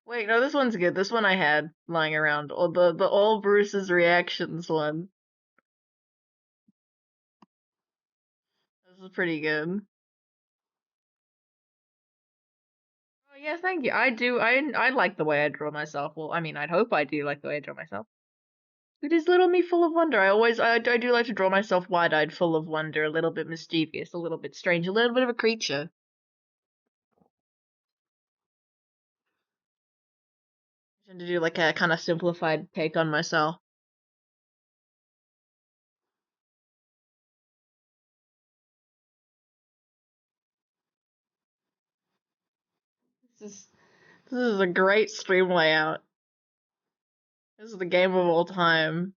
Wait, no, this one's good. This one I had lying around. Or the all Bruce's reactions one. This is pretty good. Oh yeah, thank you. I do. I like the way I draw myself. Well, I mean, I'd hope I do like the way I draw myself. It is little me full of wonder. I do like to draw myself wide-eyed, full of wonder, a little bit mischievous, a little bit strange, a little bit of a creature. I tend to do like a kind of simplified take on myself. This is a great stream layout. This is the game of all time.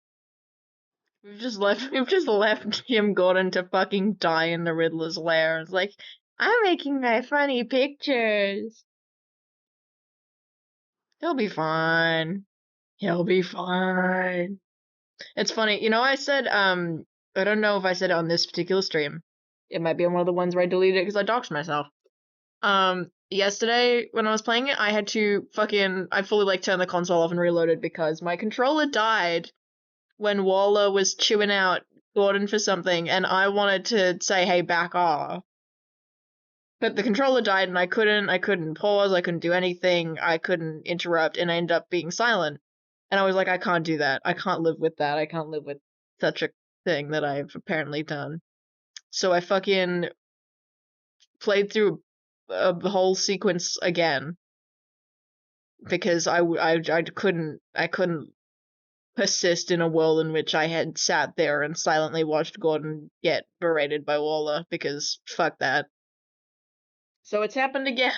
We've just left Jim Gordon to fucking die in the Riddler's lair. It's like, I'm making my funny pictures. He'll be fine. He'll be fine. It's funny, I said, I don't know if I said it on this particular stream. It might be on one of the ones where I deleted it because I doxed myself. Yesterday when I was playing it, I had to I fully like turn the console off and reload it because my controller died when Waller was chewing out Gordon for something, and I wanted to say, hey, back off. But the controller died and I couldn't pause, I couldn't do anything, I couldn't interrupt, and I ended up being silent. And I was like, I can't do that. I can't live with that. I can't live with such a thing that I've apparently done. So I played through a whole sequence again because I couldn't persist in a world in which I had sat there and silently watched Gordon get berated by Waller because fuck that. So it's happened again.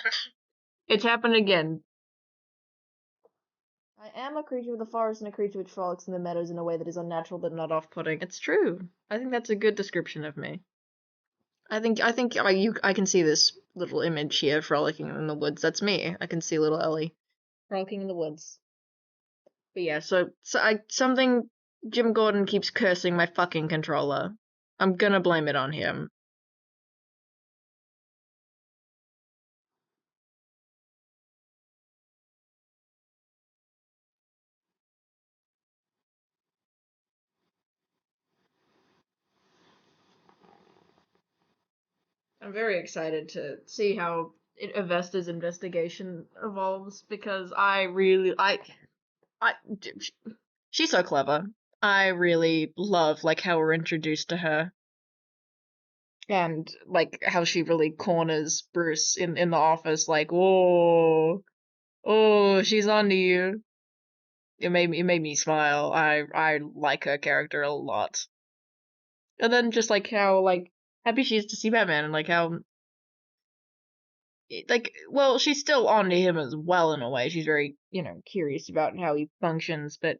It's happened again. I am a creature of the forest and a creature which frolics in the meadows in a way that is unnatural but not off-putting. It's true. I think that's a good description of me. I can see this little image here frolicking in the woods. That's me. I can see little Ellie frolicking in the woods. But yeah, something Jim Gordon keeps cursing my fucking controller. I'm gonna blame it on him. I'm very excited to see how Avesta's investigation evolves because she's so clever. I really love how we're introduced to her and how she really corners Bruce in the office. Oh, she's onto you. It made me smile. I like her character a lot. And then just how happy she is to see Batman and how well, she's still on to him as well in a way. She's very, curious about how he functions, but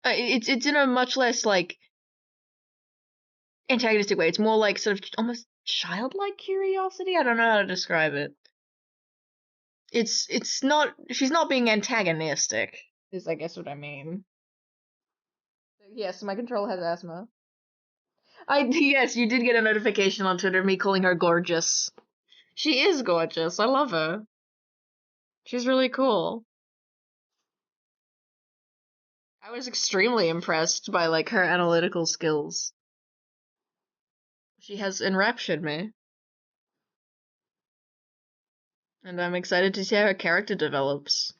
it's in a much less antagonistic way. It's more sort of almost childlike curiosity. I don't know how to describe it. It's not, she's not being antagonistic, is I guess what I mean. Yes, my controller has asthma. Yes, you did get a notification on Twitter of me calling her gorgeous. She is gorgeous. I love her. She's really cool. I was extremely impressed by her analytical skills. She has enraptured me. And I'm excited to see how her character develops.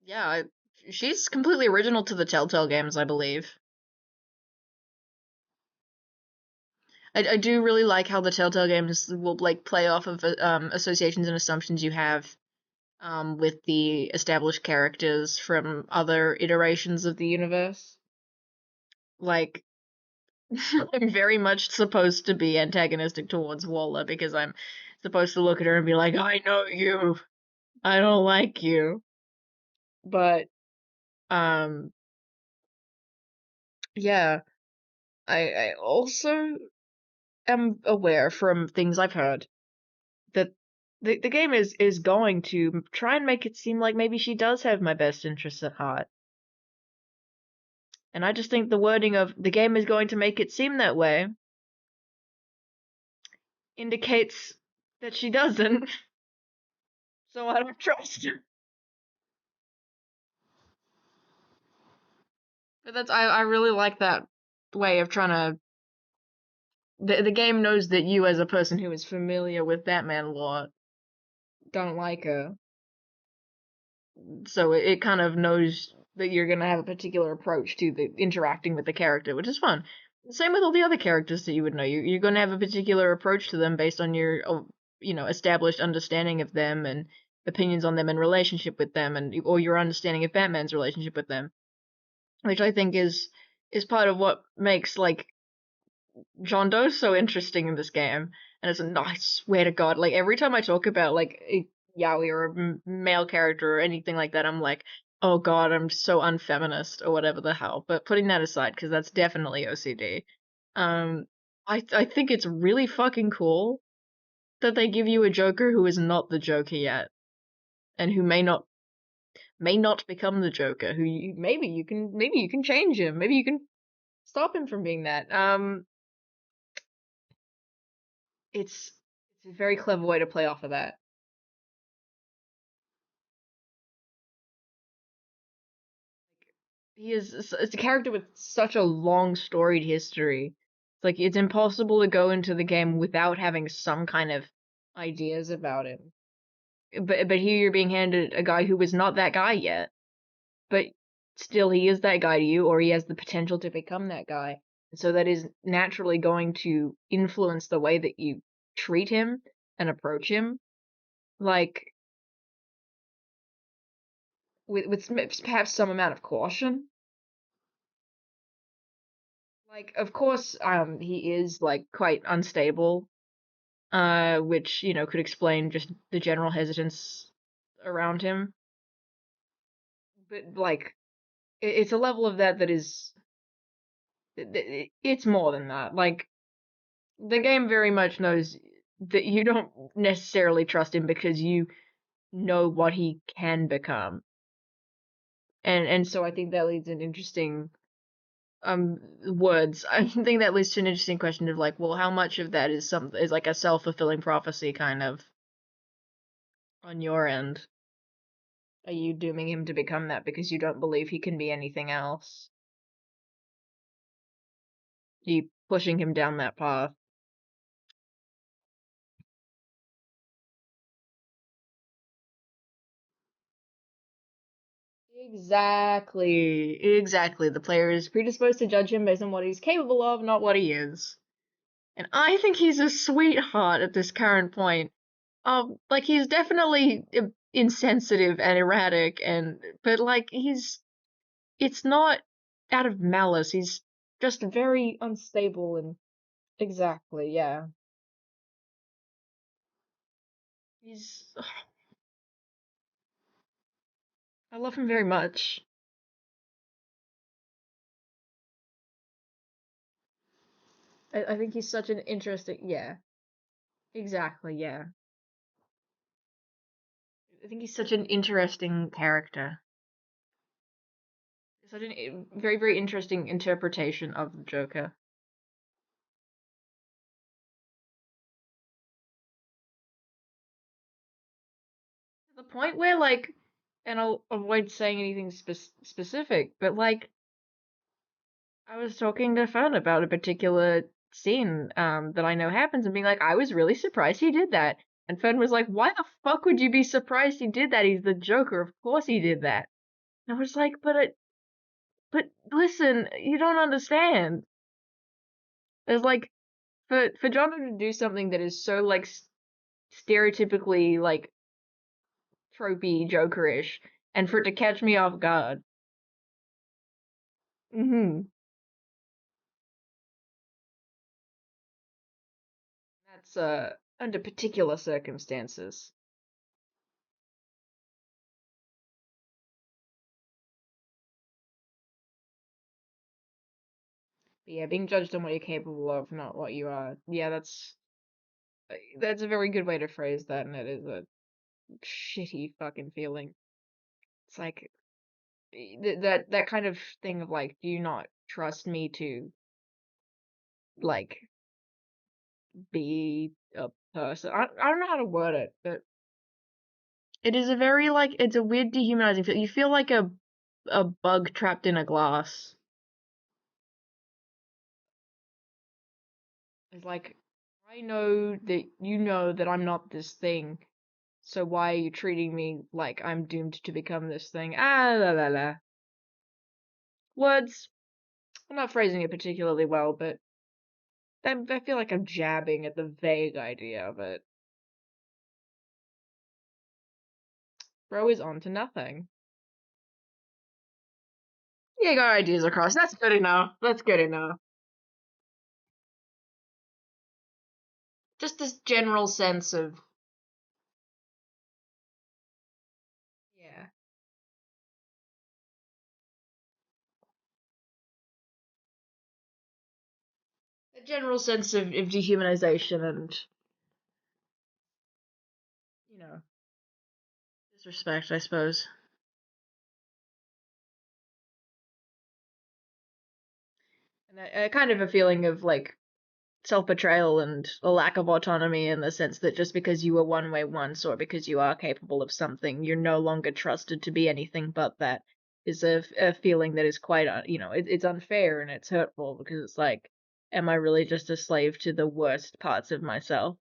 Yeah, she's completely original to the Telltale games, I believe. I do really like how the Telltale games will play off of associations and assumptions you have with the established characters from other iterations of the universe. I'm very much supposed to be antagonistic towards Waller because I'm supposed to look at her and be like, I know you. I don't like you. But, yeah. I also am aware from things I've heard that the game is going to try and make it seem like maybe she does have my best interests at heart. And I just think the wording of the game is going to make it seem that way indicates that she doesn't. So I don't trust her. But I really like that way of trying to. The game knows that you, as a person who is familiar with Batman lore, don't like her. So it kind of knows that you're gonna have a particular approach to the interacting with the character, which is fun. Same with all the other characters that you would know. You're gonna have a particular approach to them based on your, established understanding of them and opinions on them and relationship with them, or your understanding of Batman's relationship with them, which I think is part of what makes John Doe's so interesting in this game. And I swear to God, every time I talk about a yaoi or a male character or anything like that, I'm like, oh God, I'm so unfeminist or whatever the hell. But putting that aside, because that's definitely OCD, I think it's really fucking cool that they give you a Joker who is not the Joker yet, and who may may not become the Joker, who maybe you can change him, maybe you can stop him from being that. It's a very clever way to play off of that. It's a character with such a long storied history. It's like it's impossible to go into the game without having some kind of ideas about him. But here you're being handed a guy who was not that guy yet, but still he is that guy to you, or he has the potential to become that guy. And so that is naturally going to influence the way that you treat him and approach him, like with perhaps some amount of caution. Like, of course, he is like quite unstable, which could explain just the general hesitance around him. But like, it's a level of that is it's more than that. Like, the game very much knows that you don't necessarily trust him because you know what he can become, and so I think that leads an interesting words. I think that leads to an interesting question of like, well, how much of that is like a self-fulfilling prophecy kind of on your end? Are you dooming him to become that because you don't believe he can be anything else? Are you pushing him down that path? Exactly. The player is predisposed to judge him based on what he's capable of, not what he is. And I think he's a sweetheart at this current point. Like he's definitely insensitive and erratic, but like it's not out of malice. He's just very unstable and exactly, yeah. He's I love him very much. I think he's such an interesting, yeah, exactly, yeah. I think he's such an interesting character. Such a very, very interesting interpretation of the Joker. To the point where, like, and I'll avoid saying anything specific, but like, I was talking to Fern about a particular scene that I know happens and being like, I was really surprised he did that. And Fern was like, why the fuck would you be surprised he did that? He's the Joker. Of course he did that. And I was like, but listen, you don't understand. There's like, for Jono to do something that is so like stereotypically like tropey Jokerish, and for it to catch me off guard. Mm-hmm. That's under particular circumstances. But yeah, being judged on what you're capable of, not what you are. Yeah, that's a very good way to phrase that, and it is a shitty fucking feeling. It's like that kind of thing of like, do you not trust me to like be a person? I don't know how to word it, but it is a very like it's a weird dehumanizing feel. You feel like a bug trapped in a glass. It's like I know that I'm not this thing. So why are you treating me like I'm doomed to become this thing? Ah, la la la. Words. I'm not phrasing it particularly well, but I feel like I'm jabbing at the vague idea of it. Bro is on to nothing. Yeah, got ideas across. That's good enough. That's good enough. Just this general sense of yeah. A general sense of dehumanization and disrespect, I suppose. And a kind of a feeling of like self-betrayal and a lack of autonomy in the sense that just because you were one way once or because you are capable of something, you're no longer trusted to be anything but that is a feeling that is quite, it's unfair and it's hurtful because it's like, am I really just a slave to the worst parts of myself?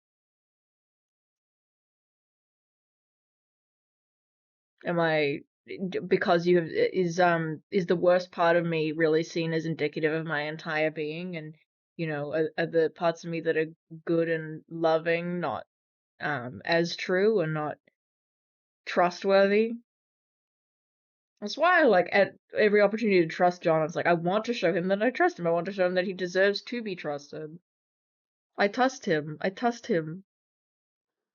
Am I because you have is the worst part of me really seen as indicative of my entire being and are the parts of me that are good and loving not as true and not trustworthy? That's why I like at every opportunity to trust John, it's like I want to show him that I trust him. I want to show him that he deserves to be trusted. I trust him. I trust him.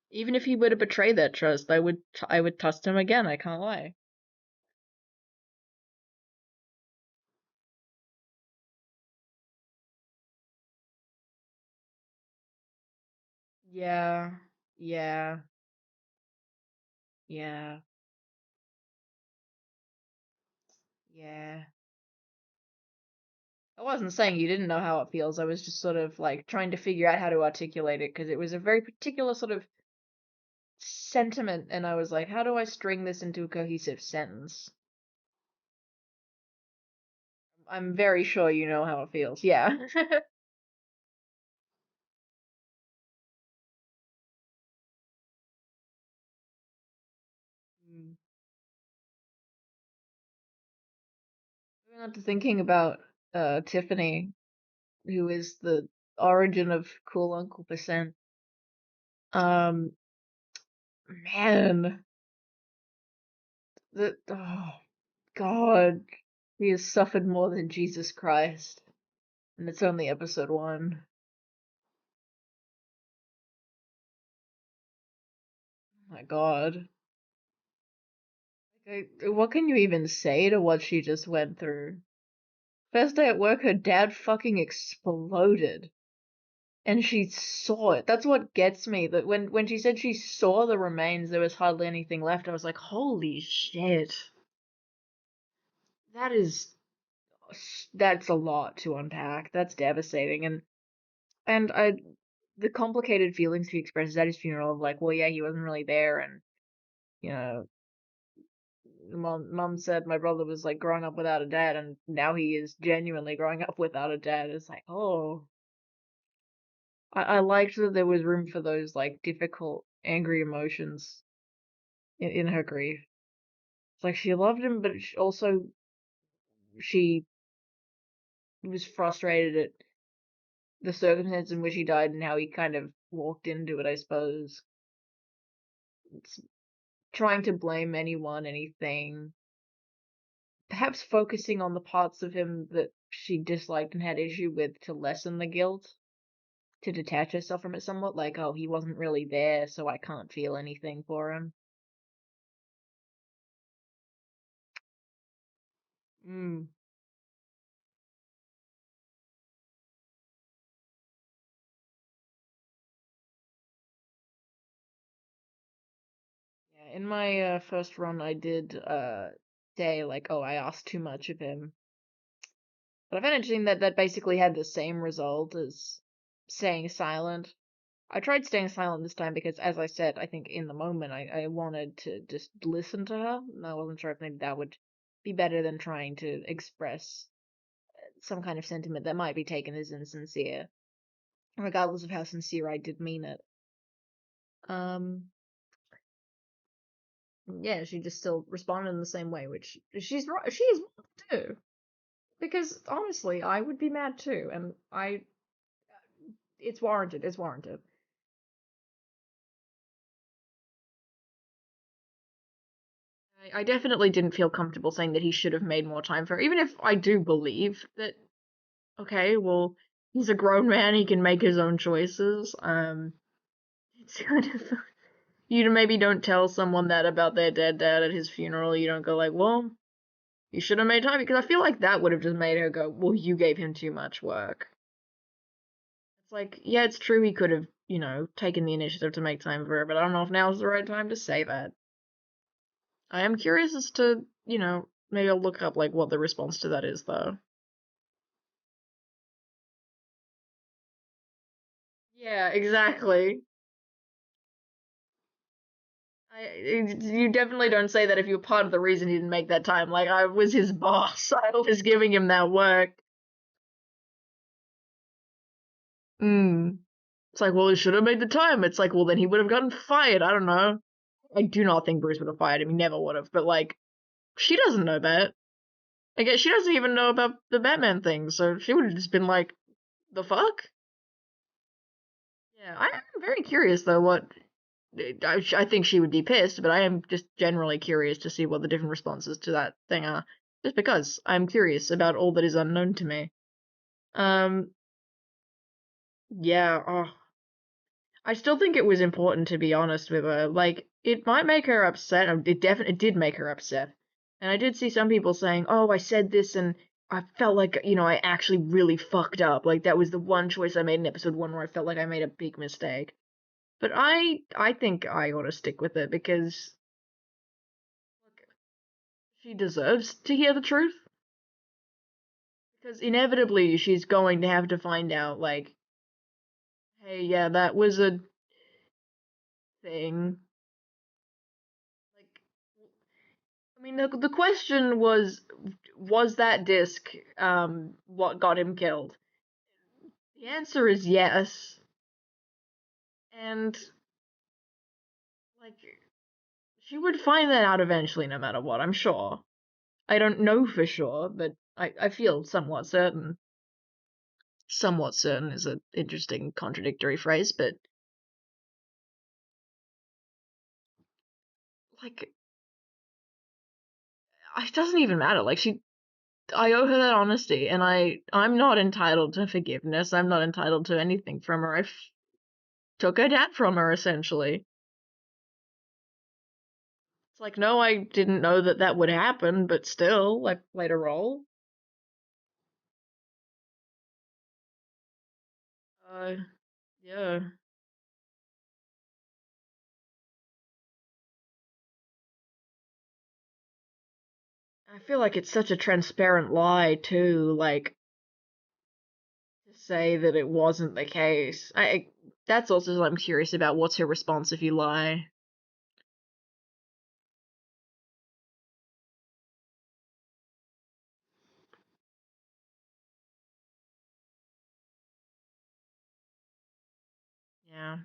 Even if he were to betray that trust, I would trust him again, I can't lie. Yeah. Yeah. Yeah. Yeah. I wasn't saying you didn't know how it feels. I was just sort of like trying to figure out how to articulate it because it was a very particular sort of sentiment, and I was like, how do I string this into a cohesive sentence? I'm very sure you know how it feels. Yeah. Mm. Moving on to thinking about Tiffany, who is the origin of Cool Uncle Percent. Um, man, oh God, he has suffered more than Jesus Christ, and it's only episode 1. Oh my God. What can you even say to what she just went through? First day at work, her dad fucking exploded. And she saw it. That's what gets me. That when she said she saw the remains, there was hardly anything left. I was like, holy shit. That is that's a lot to unpack. That's devastating. And the complicated feelings he expresses at his funeral of like, well, yeah, he wasn't really there, and you know, mom said my brother was like growing up without a dad, and now he is genuinely growing up without a dad. It's like, oh, I liked that there was room for those like difficult, angry emotions in her grief. It's like she loved him, but she was frustrated at the circumstance in which he died and how he kind of walked into it, I suppose. It's trying to blame anyone, anything. Perhaps focusing on the parts of him that she disliked and had issue with to lessen the guilt, to detach herself from it somewhat, like, oh, he wasn't really there, so I can't feel anything for him. Mm. Yeah, in my first run, I did say like, oh, I asked too much of him. But I found it interesting that that basically had the same result as staying silent. I tried staying silent this time because, as I said, I think in the moment I wanted to just listen to her, and I wasn't sure if maybe that would be better than trying to express some kind of sentiment that might be taken as insincere, regardless of how sincere I did mean it. Um, yeah, she just still responded in the same way, which she's right. She is wrong too, because honestly, I would be mad too, and it's warranted. It's warranted. I definitely didn't feel comfortable saying that he should have made more time for her, even if I do believe that. Okay, well, he's a grown man; he can make his own choices. It's kind of you maybe don't tell someone that about their dead dad at his funeral. You don't go like, well, you should have made time, because I feel like that would have just made her go, well, you gave him too much work. It's like, yeah, it's true he could have, taken the initiative to make time for her, but I don't know if now's the right time to say that. I am curious as to, maybe I'll look up like what the response to that is though. Yeah, exactly. You definitely don't say that if you're part of the reason he didn't make that time. Like, I was his boss. I was giving him that work. Mm. It's like, well, he should have made the time. It's like, well, then he would have gotten fired. I don't know. I do not think Bruce would have fired him. He never would have. But, like, she doesn't know that. I guess she doesn't even know about the Batman thing, so she would have just been like, the fuck? Yeah, I'm very curious, though, what. I think she would be pissed, but I am just generally curious to see what the different responses to that thing are. Just because I'm curious about all that is unknown to me. Um, yeah, oh, I still think it was important to be honest with her. Like, it might make her upset. It definitely did make her upset. And I did see some people saying, "Oh, I said this and I felt like, I actually really fucked up. Like that was the one choice I made in episode 1 where I felt like I made a big mistake." But I think I ought to stick with it because look, she deserves to hear the truth. Because inevitably she's going to have to find out like, "Hey, yeah, that was a thing." Like I mean, the question was that disc what got him killed? The answer is yes. And like she would find that out eventually no matter what, I'm sure. I don't know for sure, but I feel somewhat certain. Somewhat certain is an interesting contradictory phrase, but like it doesn't even matter. Like I owe her that honesty, and I'm not entitled to forgiveness. I'm not entitled to anything from her. Took her dad from her essentially. It's like, no, I didn't know that that would happen, but still, I played a role. Uh, yeah. I feel like it's such a transparent lie, too, like, to say that it wasn't the case. That's also I'm curious about what's her response if you lie. Yeah.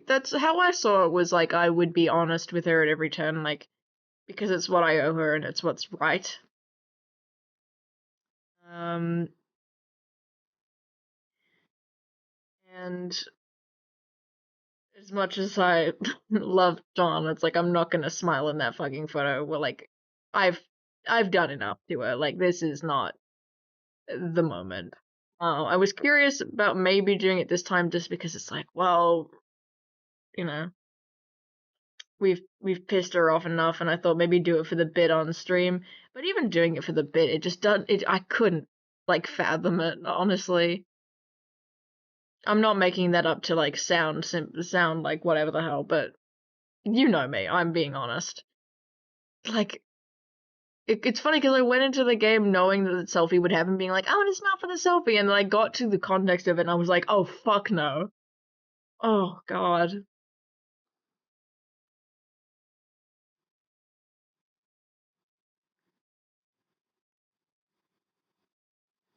That's how I saw it was like I would be honest with her at every turn, like, because it's what I owe her and it's what's right. Um, and as much as I love John, it's like I'm not gonna smile in that fucking photo. Where like, I've I've done enough to her. Like this is not the moment. I was curious about maybe doing it this time just because it's like, well, you know, we've pissed her off enough, and I thought maybe do it for the bit on stream. But even doing it for the bit, it just doesn't. I couldn't like fathom it honestly. I'm not making that up to like sound like whatever the hell, but you know me. I'm being honest. Like it's funny because I went into the game knowing that the selfie would happen, being like, "Oh, and it's not for the selfie," and then I got to the context of it, and I was like, "Oh fuck no! Oh god!"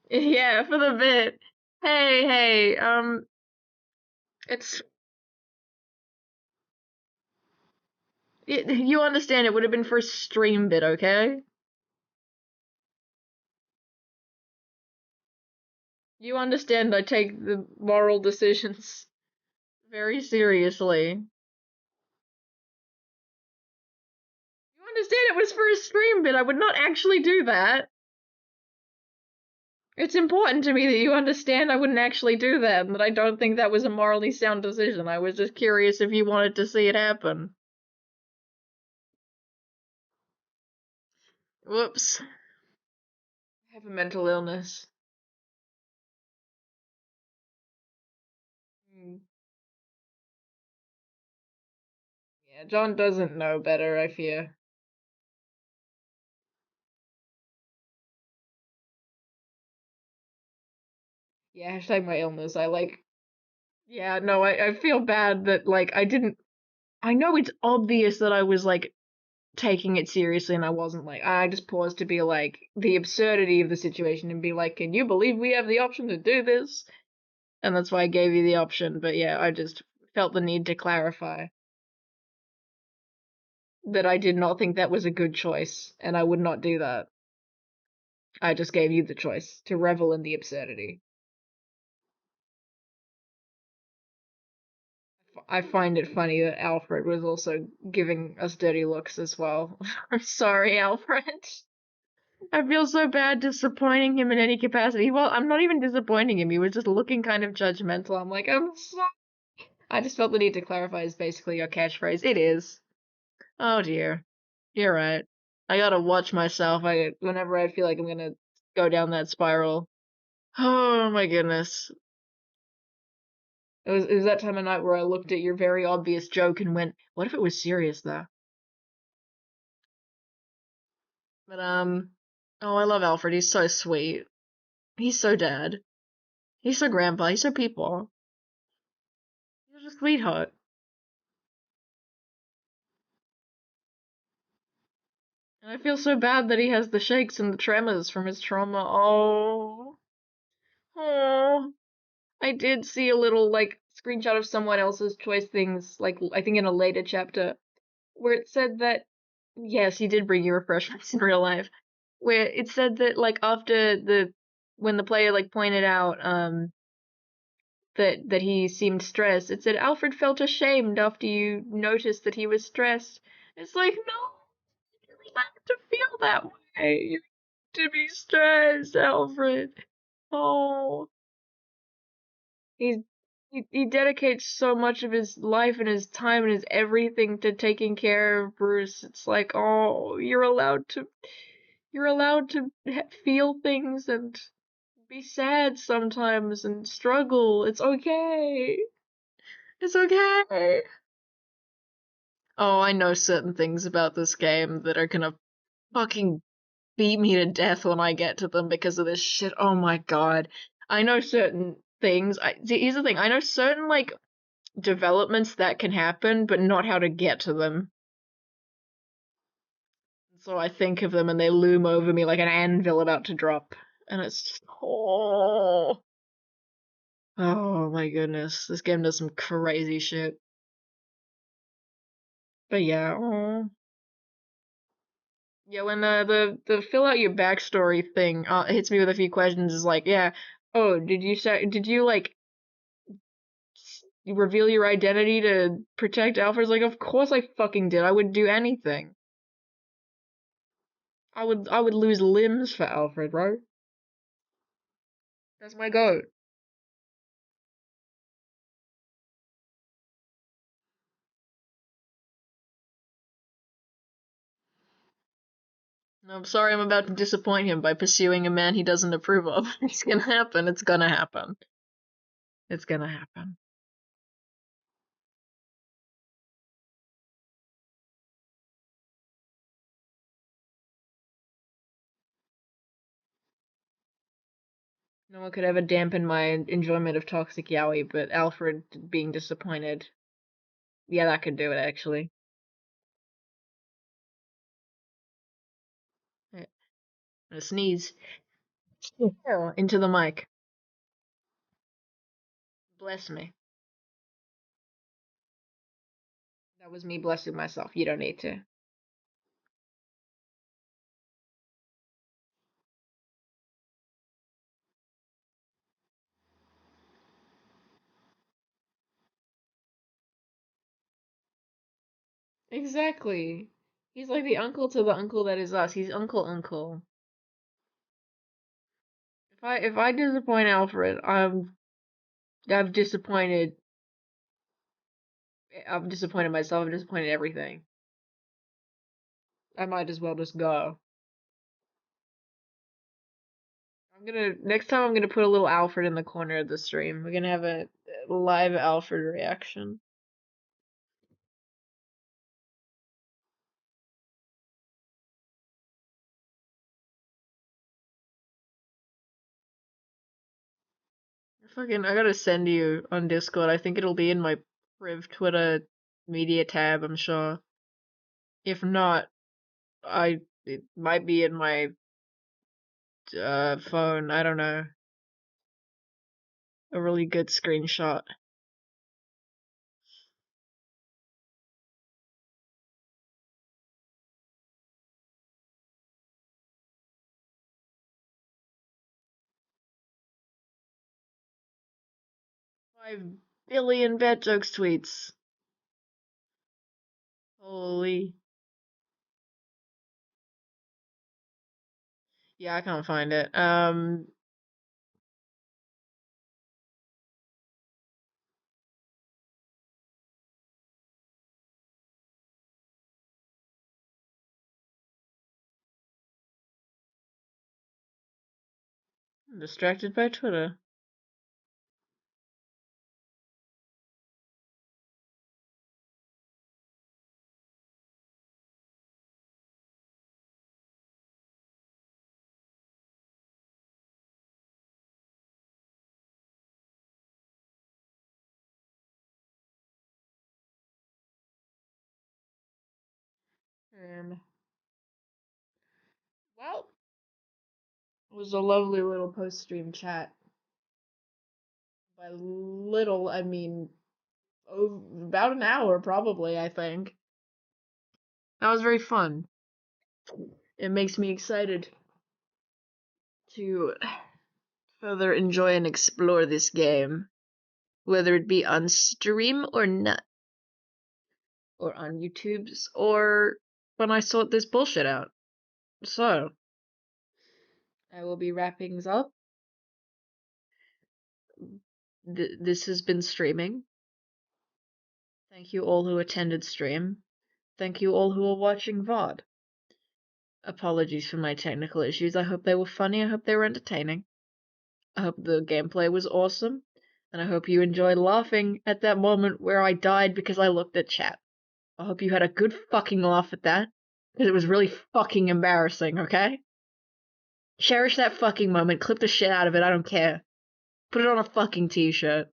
Yeah, for the bit. Hey, it's you understand it would have been for a stream bit, okay? You understand I take the moral decisions very seriously. You understand it was for a stream bit. I would not actually do that. It's important to me that you understand I wouldn't actually do that, and that I don't think that was a morally sound decision. I was just curious if you wanted to see it happen. Whoops. I have a mental illness. Hmm. Yeah, John doesn't know better, I fear. Yeah, hashtag my illness. Yeah, no, I feel bad that, like, I know it's obvious that I was, like, taking it seriously and I wasn't. Like, I just paused to be like, the absurdity of the situation and be like, can you believe we have the option to do this? And that's why I gave you the option. But yeah, I just felt the need to clarify that I did not think that was a good choice, and I would not do that. I just gave you the choice to revel in the absurdity. I find it funny that Alfred was also giving us dirty looks as well. I'm sorry, Alfred. I feel so bad disappointing him in any capacity. Well, I'm not even disappointing him. He was just looking kind of judgmental. I'm like, I'm sorry. I just felt the need to clarify is basically your catchphrase. It is. Oh dear. You're right. I gotta watch myself. Whenever I feel like I'm gonna go down that spiral. Oh my goodness. It was that time of night where I looked at your very obvious joke and went, what if it was serious though? But oh, I love Alfred. He's so sweet. He's so dad. He's so grandpa. He's so people. He's a sweetheart. And I feel so bad that he has the shakes and the tremors from his trauma. Oh. Oh. I did see a little, like, screenshot of someone else's choice things, like, I think in a later chapter, where it said that, yes, he did bring you refreshments in real life, where it said that, like, when the player, like, pointed out, that he seemed stressed, it said Alfred felt ashamed after you noticed that he was stressed. It's like, no, you really have to feel that way. You have to be stressed, Alfred. Oh. He's he dedicates so much of his life and his time and his everything to taking care of Bruce. It's like, oh, you're allowed to feel things and be sad sometimes and struggle. It's okay. It's okay. Oh, I know certain things about this game that are gonna fucking beat me to death when I get to them because of this shit. Oh my god. I know certain things. Here's the thing. I know certain, like, developments that can happen, but not how to get to them. So I think of them and they loom over me like an anvil about to drop. And it's just, oh my goodness. This game does some crazy shit. But yeah, yeah, when the fill out your backstory thing hits me with a few questions is like, yeah, oh, did you like reveal your identity to protect Alfred's like, of course I fucking did. I would do anything. I would lose limbs for Alfred, bro. That's my goat. I'm sorry I'm about to disappoint him by pursuing a man he doesn't approve of. It's gonna happen. It's gonna happen. It's gonna happen. No one could ever dampen my enjoyment of Toxic Yaoi, but Alfred being disappointed. Yeah, that could do it, actually. Yeah. I'm gonna sneeze. Yeah, into the mic. Bless me. That was me blessing myself. You don't need to. Exactly. He's like the uncle to the uncle that is us. He's Uncle. If I disappoint Alfred, I've disappointed myself. I've disappointed everything. I might as well just go. Next time I'm gonna put a little Alfred in the corner of the stream. We're gonna have a live Alfred reaction. I gotta send you on Discord. I think it'll be in my Priv Twitter media tab, I'm sure. If not, it might be in my phone. I don't know. A really good screenshot. Five billion bad jokes tweets. Holy. Yeah, I can't find it. I'm distracted by Twitter. Well, it was a lovely little post-stream chat. By little, I mean about an hour, probably, I think. That was very fun. It makes me excited to further enjoy and explore this game, whether it be on stream or not, or on YouTube's, or when I sort this bullshit out. So, I will be wrapping things up. This has been streaming. Thank you all who attended stream. Thank you all who are watching VOD. Apologies for my technical issues. I hope they were funny. I hope they were entertaining. I hope the gameplay was awesome. And I hope you enjoyed laughing at that moment where I died because I looked at chat. I hope you had a good fucking laugh at that. Because it was really fucking embarrassing, okay? Cherish that fucking moment. Clip the shit out of it. I don't care. Put it on a fucking t-shirt.